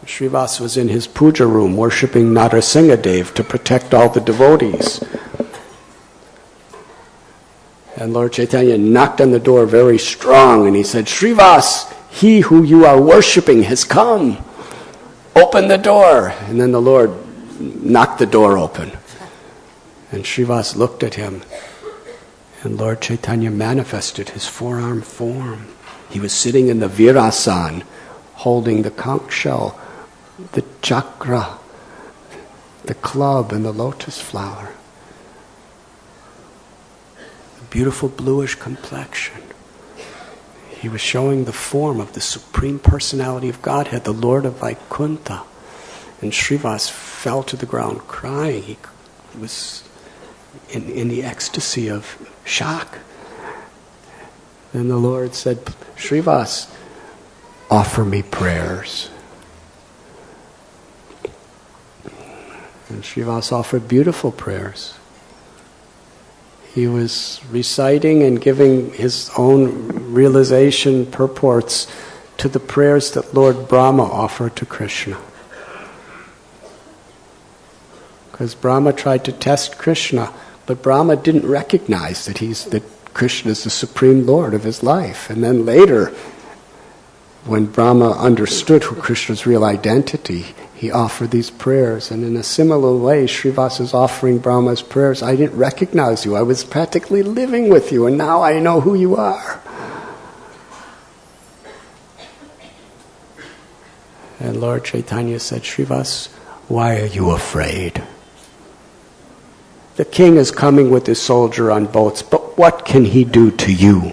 Srivas was in his puja room worshipping Narasimhadev to protect all the devotees. And Lord Chaitanya knocked on the door very strong, and he said, Srivas, he who you are worshipping has come. Open the door. And then the Lord knocked the door open. And Srivas looked at him, and Lord Chaitanya manifested his four-arm form. He was sitting in the Virasan, holding the conch shell, the chakra, the club, and the lotus flower. Beautiful bluish complexion. He was showing the form of the Supreme Personality of Godhead, the Lord of Vaikuntha. And Srivas fell to the ground crying. He was in the ecstasy of shock. And the Lord said, Srivas, offer me prayers. And Srivas offered beautiful prayers. He was reciting and giving his own realization purports to the prayers that Lord Brahma offered to Krishna. Because Brahma tried to test Krishna, but Brahma didn't recognize that Krishna is the Supreme Lord of his life. And then later, when Brahma understood who Krishna's real identity, he offered these prayers. And in a similar way, Srivas is offering Brahma's prayers. I didn't recognize you. I was practically living with you, and now I know who you are. And Lord Chaitanya said, Srivas, why are you afraid? The king is coming with his soldier on boats, but what can he do to you?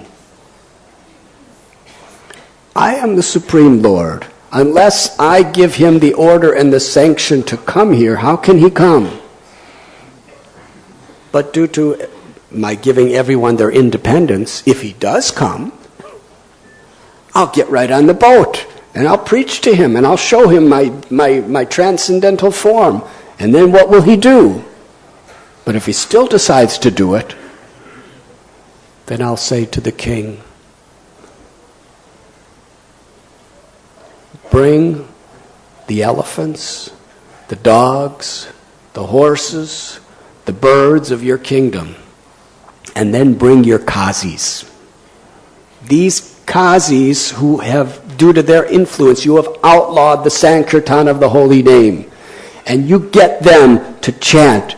I am the Supreme Lord. Unless I give him the order and the sanction to come here, how can he come? But due to my giving everyone their independence, if he does come, I'll get right on the boat and I'll preach to him and I'll show him my transcendental form. And then what will he do? But if he still decides to do it, then I'll say to the king, bring the elephants, the dogs, the horses, the birds of your kingdom, and then bring your qazis. These qazis who have, due to their influence, you have outlawed the Sankirtan of the holy name. And you get them to chant.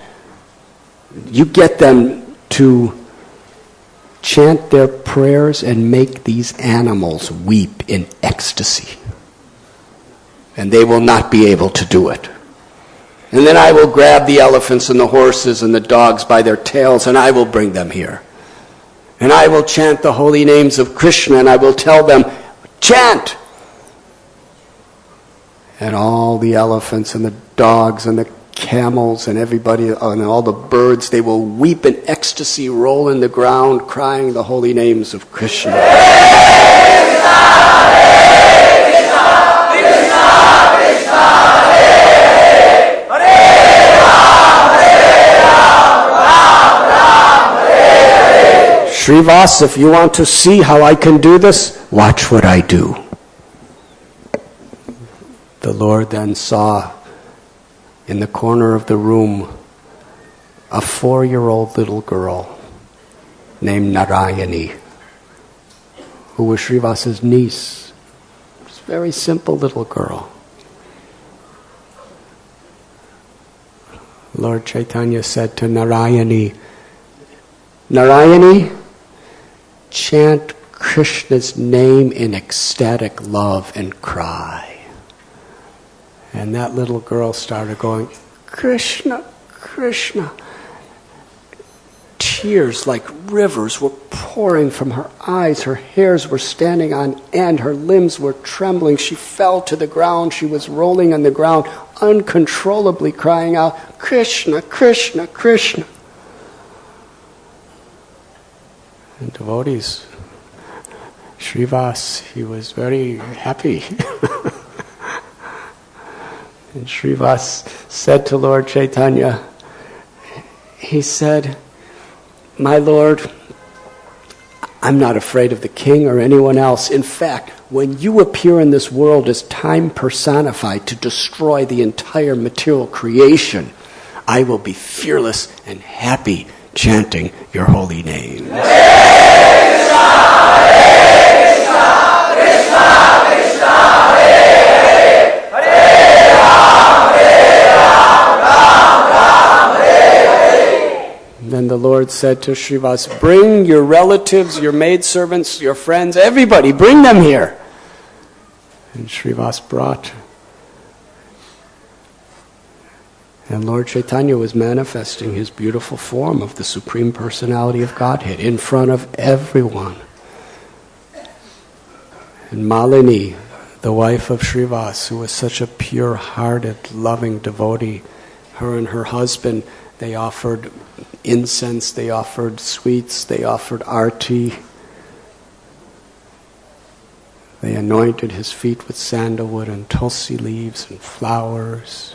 You get them to chant their prayers and make these animals weep in ecstasy. And they will not be able to do it. And then I will grab the elephants and the horses and the dogs by their tails and I will bring them here. And I will chant the holy names of Krishna and I will tell them, chant! And all the elephants and the dogs and the camels and everybody and all the birds, they will weep in ecstasy, roll in the ground, crying the holy names of Krishna. Srivas, if you want to see how I can do this, watch what I do. The Lord then saw in the corner of the room a 4-year-old little girl named Narayani, who was Srivas's niece. Just a very simple little girl. Lord Chaitanya said to Narayani, Narayani, chant Krishna's name in ecstatic love and cry. And that little girl started going, Krishna, Krishna. Tears like rivers were pouring from her eyes. Her hairs were standing on end. Her limbs were trembling. She fell to the ground. She was rolling on the ground, uncontrollably crying out, Krishna, Krishna, Krishna. And devotees, Srivas, he was very happy. And Srivas said to Lord Chaitanya, he said, my Lord, I'm not afraid of the king or anyone else. In fact, when you appear in this world as time personified to destroy the entire material creation, I will be fearless and happy chanting your holy names. Then the Lord said to Srivas, bring your relatives, your maidservants, your friends, everybody, bring them here. And Srivas brought. And Lord Chaitanya was manifesting his beautiful form of the Supreme Personality of Godhead in front of everyone. And Malini, the wife of Srivas, who was such a pure-hearted, loving devotee, her and her husband, they offered incense, they offered sweets, they offered arti. They anointed his feet with sandalwood and tulsi leaves and flowers.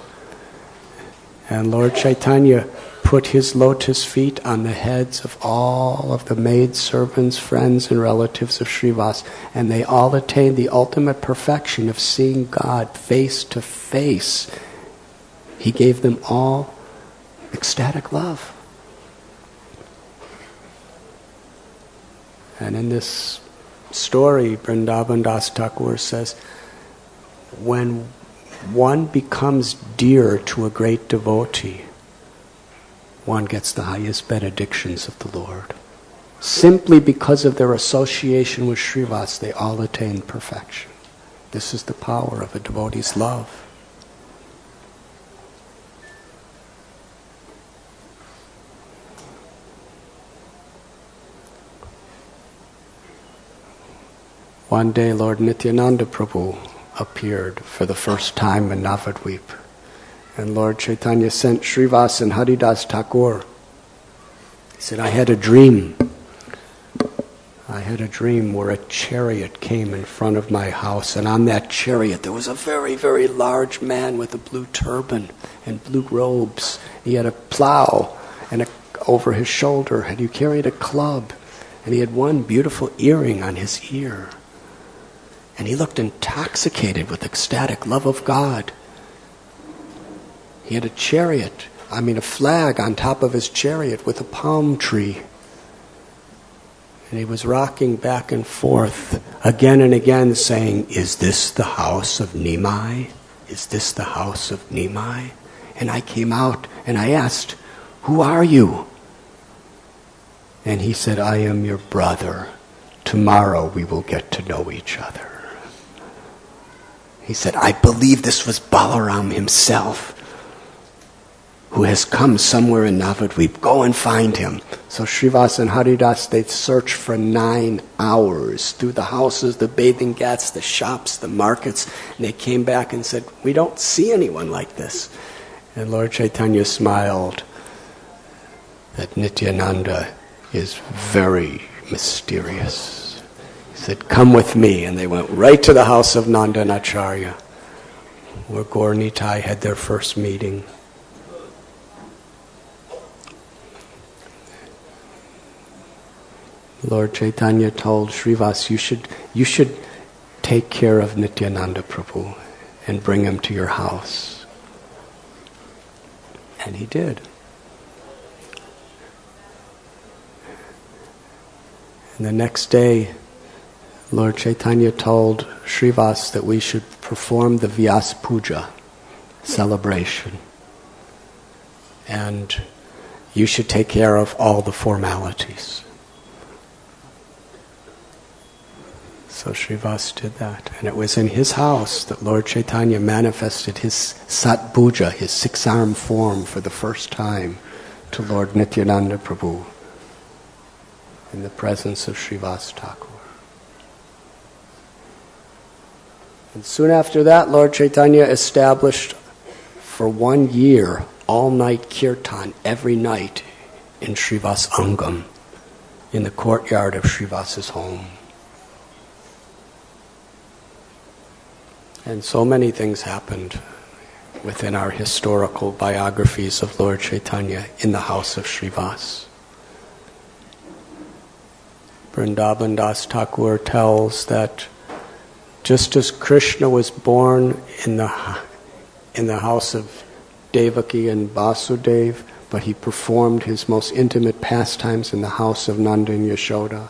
And Lord Chaitanya put his lotus feet on the heads of all of the maidservants, friends, and relatives of Srivas, and they all attained the ultimate perfection of seeing God face to face. He gave them all ecstatic love. And in this story, Vrindavan Das Thakur says, when one becomes dear to a great devotee, one gets the highest benedictions of the Lord. Simply because of their association with Srivas, they all attain perfection. This is the power of a devotee's love. One day Lord Nityananda Prabhu appeared for the first time in Navadvip. And Lord Chaitanya sent Srivas and Haridas Thakur. He said, I had a dream. I had a dream where a chariot came in front of my house, and on that chariot there was a very, very large man with a blue turban and blue robes. He had a plow and over his shoulder, and he carried a club, and he had one beautiful earring on his ear. And he looked intoxicated with ecstatic love of God. He had a flag on top of his chariot with a palm tree. And he was rocking back and forth again and again saying, is this the house of Nimai? Is this the house of Nimai? And I came out and I asked, who are you? And he said, I am your brother. Tomorrow we will get to know each other. He said, I believe this was Balaram himself, who has come somewhere in Navadvip. Go and find him. So Srivas and Haridas, they searched for 9 hours through the houses, the bathing ghats, the shops, the markets. And they came back and said, we don't see anyone like this. And Lord Chaitanya smiled that Nityananda is very mysterious. He said, come with me. And they went right to the house of Nandanacharya, where Gaur Nitai had their first meeting. Lord Chaitanya told Srivas, you should take care of Nityananda Prabhu and bring him to your house. And he did. And the next day, Lord Chaitanya told Srivas that we should perform the Vyas Puja celebration. And you should take care of all the formalities. So Srivas did that. And it was in his house that Lord Chaitanya manifested his Sat Puja, his 6-arm form, for the first time to Lord Nityananda Prabhu in the presence of Srivas Thakur. And soon after that, Lord Chaitanya established for 1 year all-night kirtan every night in Srivas Angam, in the courtyard of Srivas's home. And so many things happened within our historical biographies of Lord Chaitanya in the house of Srivas. Vrindavan Das Thakur tells that just as Krishna was born in the house of Devaki and Vasudev, but he performed his most intimate pastimes in the house of Nanda and Yashoda.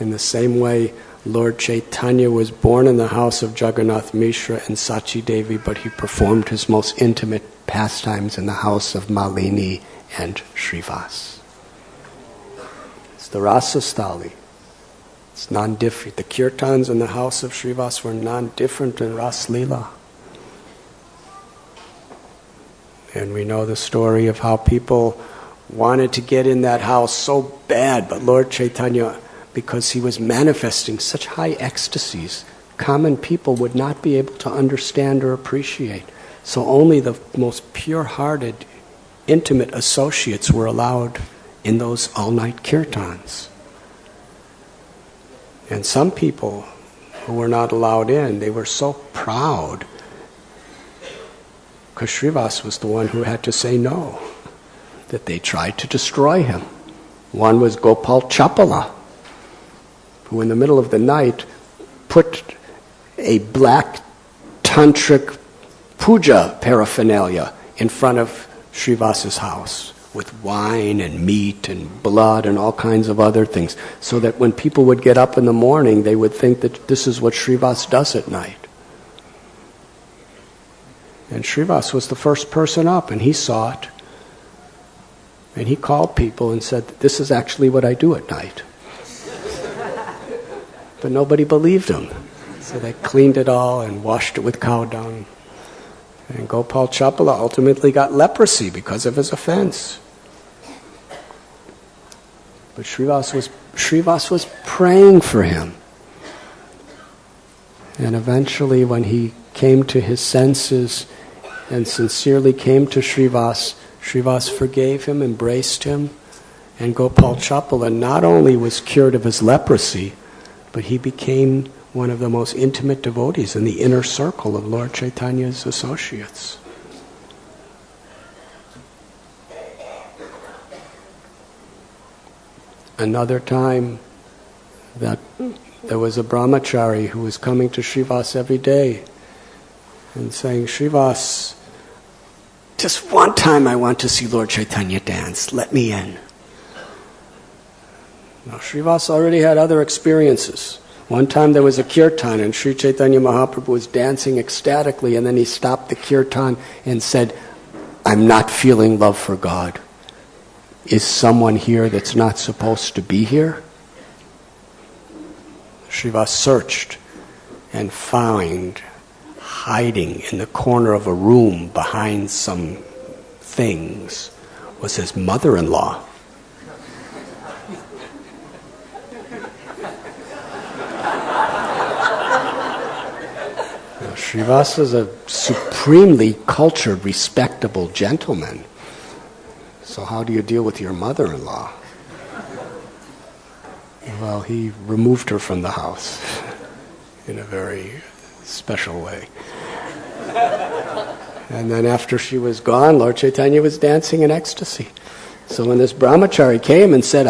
In the same way, Lord Chaitanya was born in the house of Jagannath Mishra and Sachi Devi, but he performed his most intimate pastimes in the house of Malini and Srivas. It's the Rasastali. It's non-different. The kirtans in the house of Srivas were non-different than Ras Leela. And we know the story of how people wanted to get in that house so bad, but Lord Chaitanya, because he was manifesting such high ecstasies, common people would not be able to understand or appreciate. So only the most pure-hearted, intimate associates were allowed in those all-night kirtans. And some people who were not allowed in, they were so proud, because Srivas was the one who had to say no, that they tried to destroy him. One was Gopal Chapala, who in the middle of the night put a black tantric puja paraphernalia in front of Srivas's house with wine and meat and blood and all kinds of other things, so that when people would get up in the morning, they would think that this is what Srivas does at night. And Srivas was the first person up, and he saw it. And he called people and said, this is actually what I do at night. But nobody believed him. So they cleaned it all and washed it with cow dung. And Gopal Chapala ultimately got leprosy because of his offense. But Srivas was praying for him. And eventually when he came to his senses and sincerely came to Srivas, Srivas forgave him, embraced him, and Gopal Chapala not only was cured of his leprosy, but he became one of the most intimate devotees in the inner circle of Lord Chaitanya's associates. Another time that there was a brahmachari who was coming to Srivas every day and saying, Srivas, just one time I want to see Lord Chaitanya dance, let me in. Now Srivas already had other experiences. One time there was a kirtan and Sri Chaitanya Mahaprabhu was dancing ecstatically, and then he stopped the kirtan and said, I'm not feeling love for God. Is someone here that's not supposed to be here? Srivas searched and found, hiding in the corner of a room behind some things, was his mother-in-law. Srivas is a supremely cultured, respectable gentleman. So how do you deal with your mother-in-law? Well, he removed her from the house in a very special way. And then after she was gone, Lord Chaitanya was dancing in ecstasy. So when this brahmachari came and said,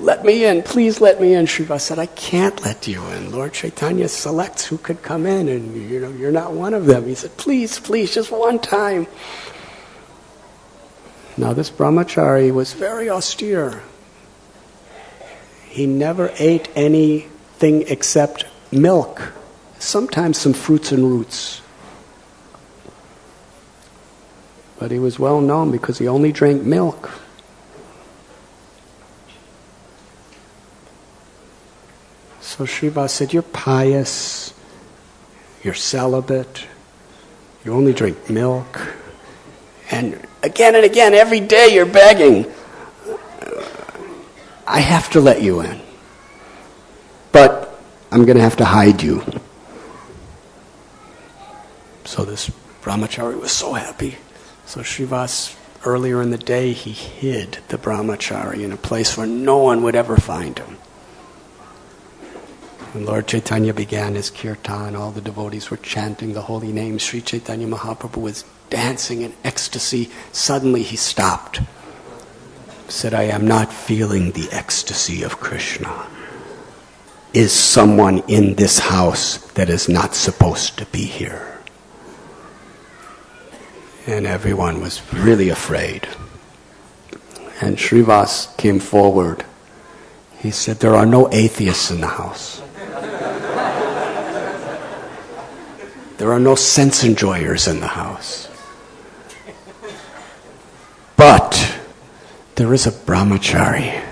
let me in, please let me in, Srivas said, I can't let you in. Lord Chaitanya selects who could come in, and you're not one of them. He said, please, just one time. Now this brahmachari was very austere. He never ate anything except milk, sometimes some fruits and roots. But he was well known because he only drank milk. So Srivas said, you're pious, you're celibate, you only drink milk, and again, every day you're begging, I have to let you in, but I'm going to have to hide you. So this brahmachari was so happy. So Srivas, earlier in the day, he hid the brahmachari in a place where no one would ever find him. When Lord Chaitanya began his kirtan, all the devotees were chanting the holy name. Sri Chaitanya Mahaprabhu was dancing in ecstasy. Suddenly he stopped. Said, I am not feeling the ecstasy of Krishna. Is someone in this house that is not supposed to be here? And everyone was really afraid. And Srivas came forward. He said, there are no atheists in the house. There are no sense enjoyers in the house. But there is a brahmachari.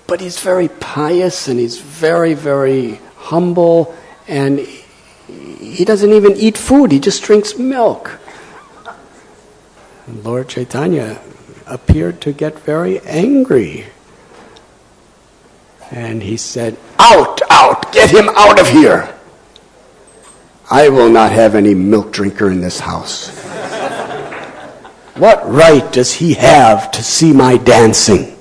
But he's very pious and he's very, very humble, and he doesn't even eat food, he just drinks milk. And Lord Chaitanya appeared to get very angry. And he said, out, get him out of here. I will not have any milk drinker in this house. What right does he have to see my dancing?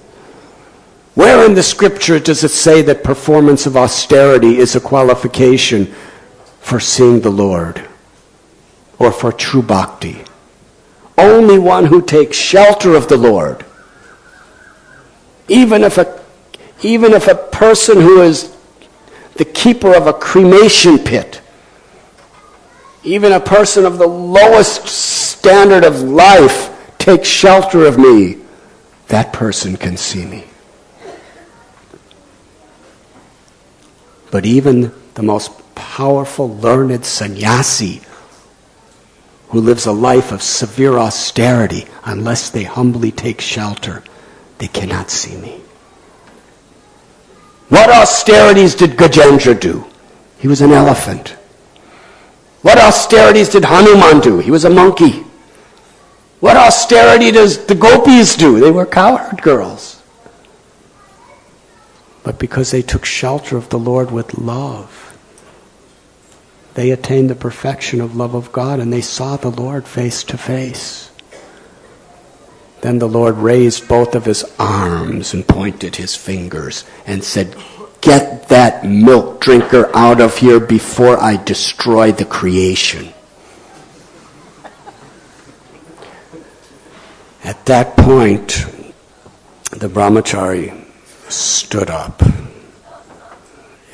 Where in the scripture does it say that performance of austerity is a qualification for seeing the Lord or for true bhakti? Only one who takes shelter of the Lord. Even if a person who is the keeper of a cremation pit, even a person of the lowest standard of life takes shelter of me, that person can see me. But even the most powerful, learned sannyasi who lives a life of severe austerity, unless they humbly take shelter, they cannot see me. What austerities did Gajendra do? He was an elephant. What austerities did Hanuman do? He was a monkey. What austerity does the gopis do? They were cowherd girls. But because they took shelter of the Lord with love, they attained the perfection of love of God, and they saw the Lord face to face. Then the Lord raised both of his arms and pointed his fingers and said, "Get that milk drinker out of here before I destroy the creation." At that point, the brahmachari stood up.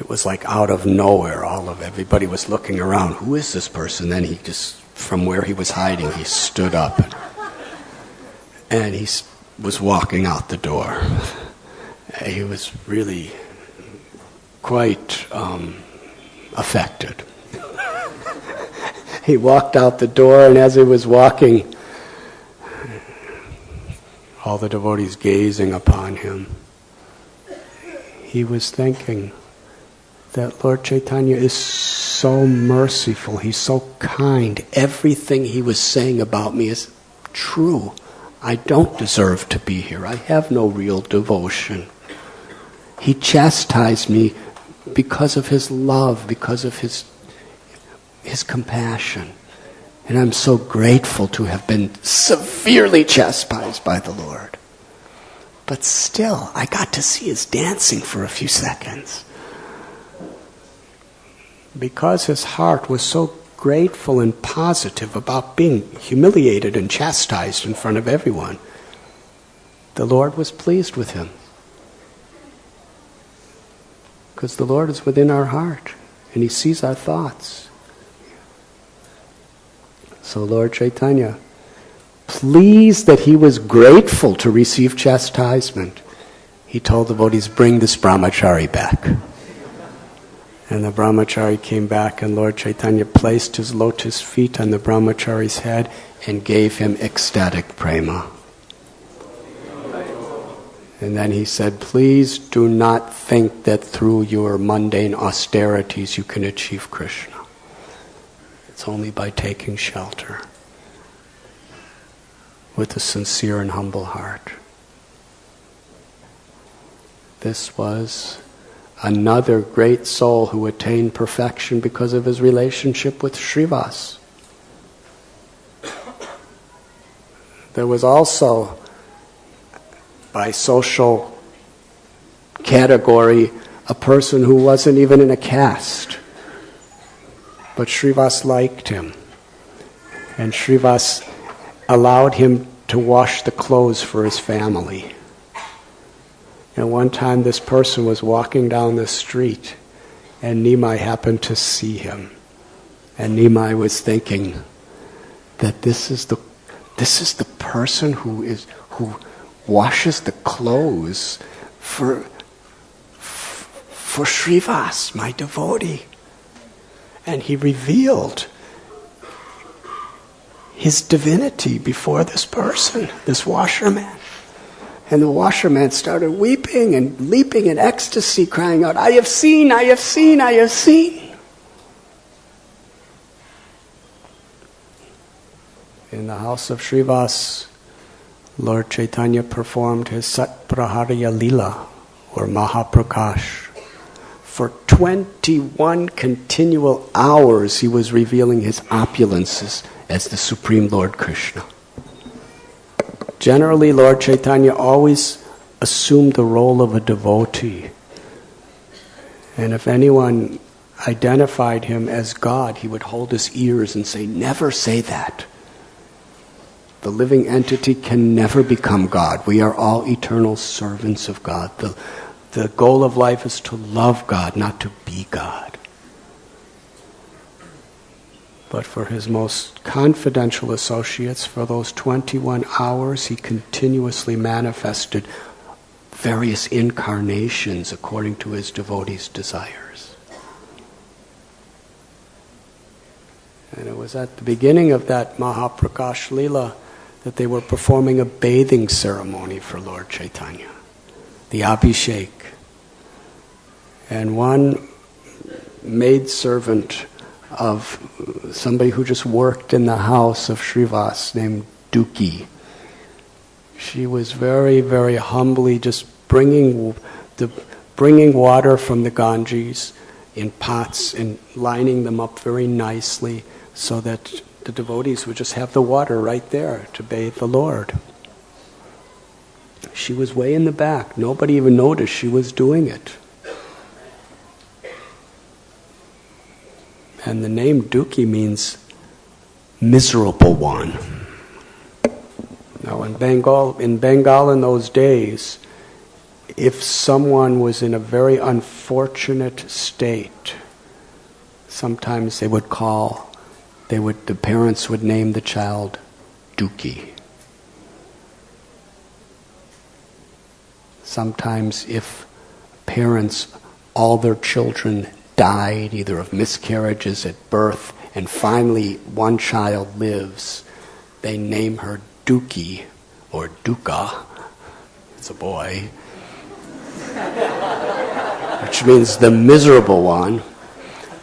It was like out of nowhere. Everybody was looking around. Who is this person? Then he just, from where he was hiding, he stood up. And he was walking out the door. He was really quite affected. He walked out the door, and as he was walking, all the devotees gazing upon him, he was thinking that Lord Chaitanya is so merciful, he's so kind. Everything he was saying about me is true. I don't deserve to be here. I have no real devotion. He chastised me because of his love, because of his compassion. And I'm so grateful to have been severely chastised by the Lord. But still, I got to see his dancing for a few seconds. Because his heart was so grateful and positive about being humiliated and chastised in front of everyone, the Lord was pleased with him. Because the Lord is within our heart, and he sees our thoughts. So Lord Chaitanya, pleased that he was grateful to receive chastisement, he told the devotees, "Bring this brahmachari back." And the brahmachari came back, and Lord Chaitanya placed his lotus feet on the brahmachari's head and gave him ecstatic prema. And then he said, "Please do not think that through your mundane austerities you can achieve Krishna. It's only by taking shelter with a sincere and humble heart." This was another great soul who attained perfection because of his relationship with Srivas. There was also, by social category, a person who wasn't even in a caste. But Srivas liked him. And Srivas allowed him to wash the clothes for his family. And one time this person was walking down the street, and Nimai happened to see him. And Nimai was thinking that this is the person who washes the clothes for Srivas, my devotee. And he revealed his divinity before this person, this washerman. And the washerman started weeping and leaping in ecstasy, crying out, "I have seen, I have seen, I have seen." In the house of Srivas, Lord Chaitanya performed his Satpraharya Lila, or Mahaprakash. For 21 continual hours he was revealing his opulences as the Supreme Lord Krishna. Generally, Lord Chaitanya always assumed the role of a devotee. And if anyone identified him as God, he would hold his ears and say, "Never say that. The living entity can never become God. We are all eternal servants of God. The goal of life is to love God, not to be God." But for his most confidential associates, for those 21 hours, he continuously manifested various incarnations according to his devotees' desires. And it was at the beginning of that Mahaprakash Lila that they were performing a bathing ceremony for Lord Chaitanya, the Abhishek. And one maidservant of somebody who just worked in the house of Srivas named Duki. She was very, very humbly just bringing water from the Ganges in pots and lining them up very nicely so that the devotees would just have the water right there to bathe the Lord. She was way in the back. Nobody even noticed she was doing it. And the name Duki means miserable one. Now in Bengal in those days, if someone was in a very unfortunate state, sometimes the parents would name the child Duki. Sometimes if parents, all their children died either of miscarriages at birth, and finally one child lives, they name her Duki or Duka, it's a boy, which means the miserable one.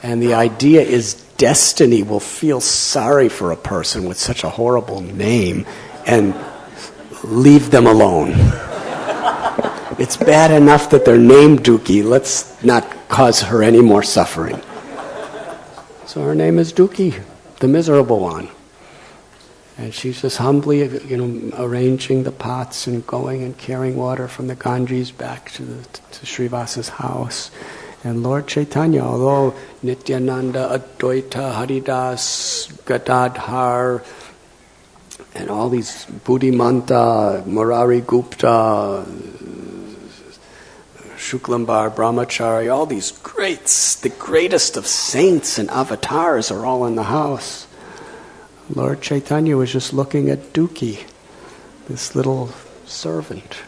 And the idea is destiny will feel sorry for a person with such a horrible name and leave them alone. It's bad enough that they're named Duki. Let's not cause her any more suffering. So her name is Duki, the miserable one. And she's just humbly, arranging the pots and going and carrying water from the Ganges back to Srivas's house. And Lord Chaitanya, although Nityananda, Advaita, Haridas, Gadadhar, and all these Buddhimanta, Murari Gupta, Shuklambar, Brahmachari, all these greats, the greatest of saints and avatars are all in the house. Lord Chaitanya was just looking at Duki, this little servant.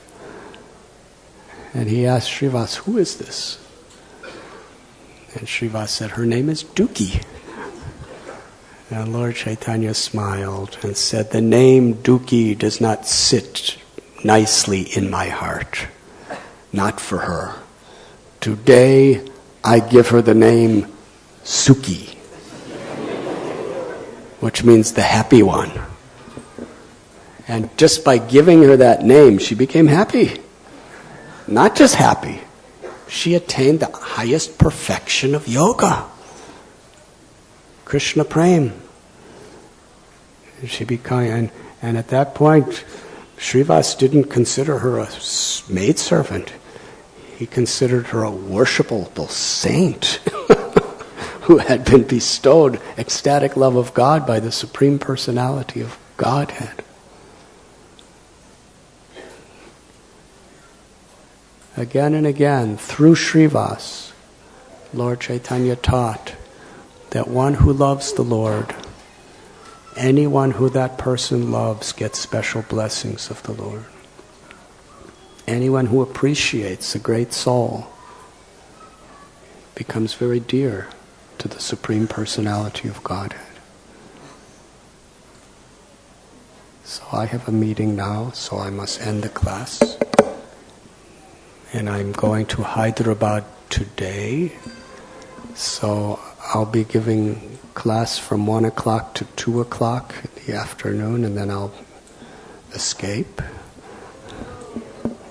And he asked Srivas, who is this? And Srivas said, her name is Duki. And Lord Chaitanya smiled and said, the name Duki does not sit nicely in my heart. Not for her. Today, I give her the name Sukhi, which means the happy one. And just by giving her that name, she became happy. Not just happy. She attained the highest perfection of yoga. Krishna Prem. She became, and at that point, Srivas didn't consider her a maidservant. He considered her a worshipable saint who had been bestowed ecstatic love of God by the Supreme Personality of Godhead. Again and again, through Srivas, Lord Chaitanya taught that one who loves the Lord, anyone who that person loves gets special blessings of the Lord. Anyone who appreciates the great soul becomes very dear to the Supreme Personality of Godhead. So I have a meeting now, so I must end the class. And I'm going to Hyderabad today, so I'll be giving class from 1 o'clock to 2 o'clock in the afternoon, and then I'll escape.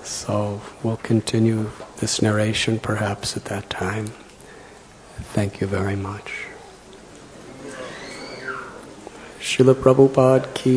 So we'll continue this narration perhaps at that time. Thank you very much. Srila Prabhupada ki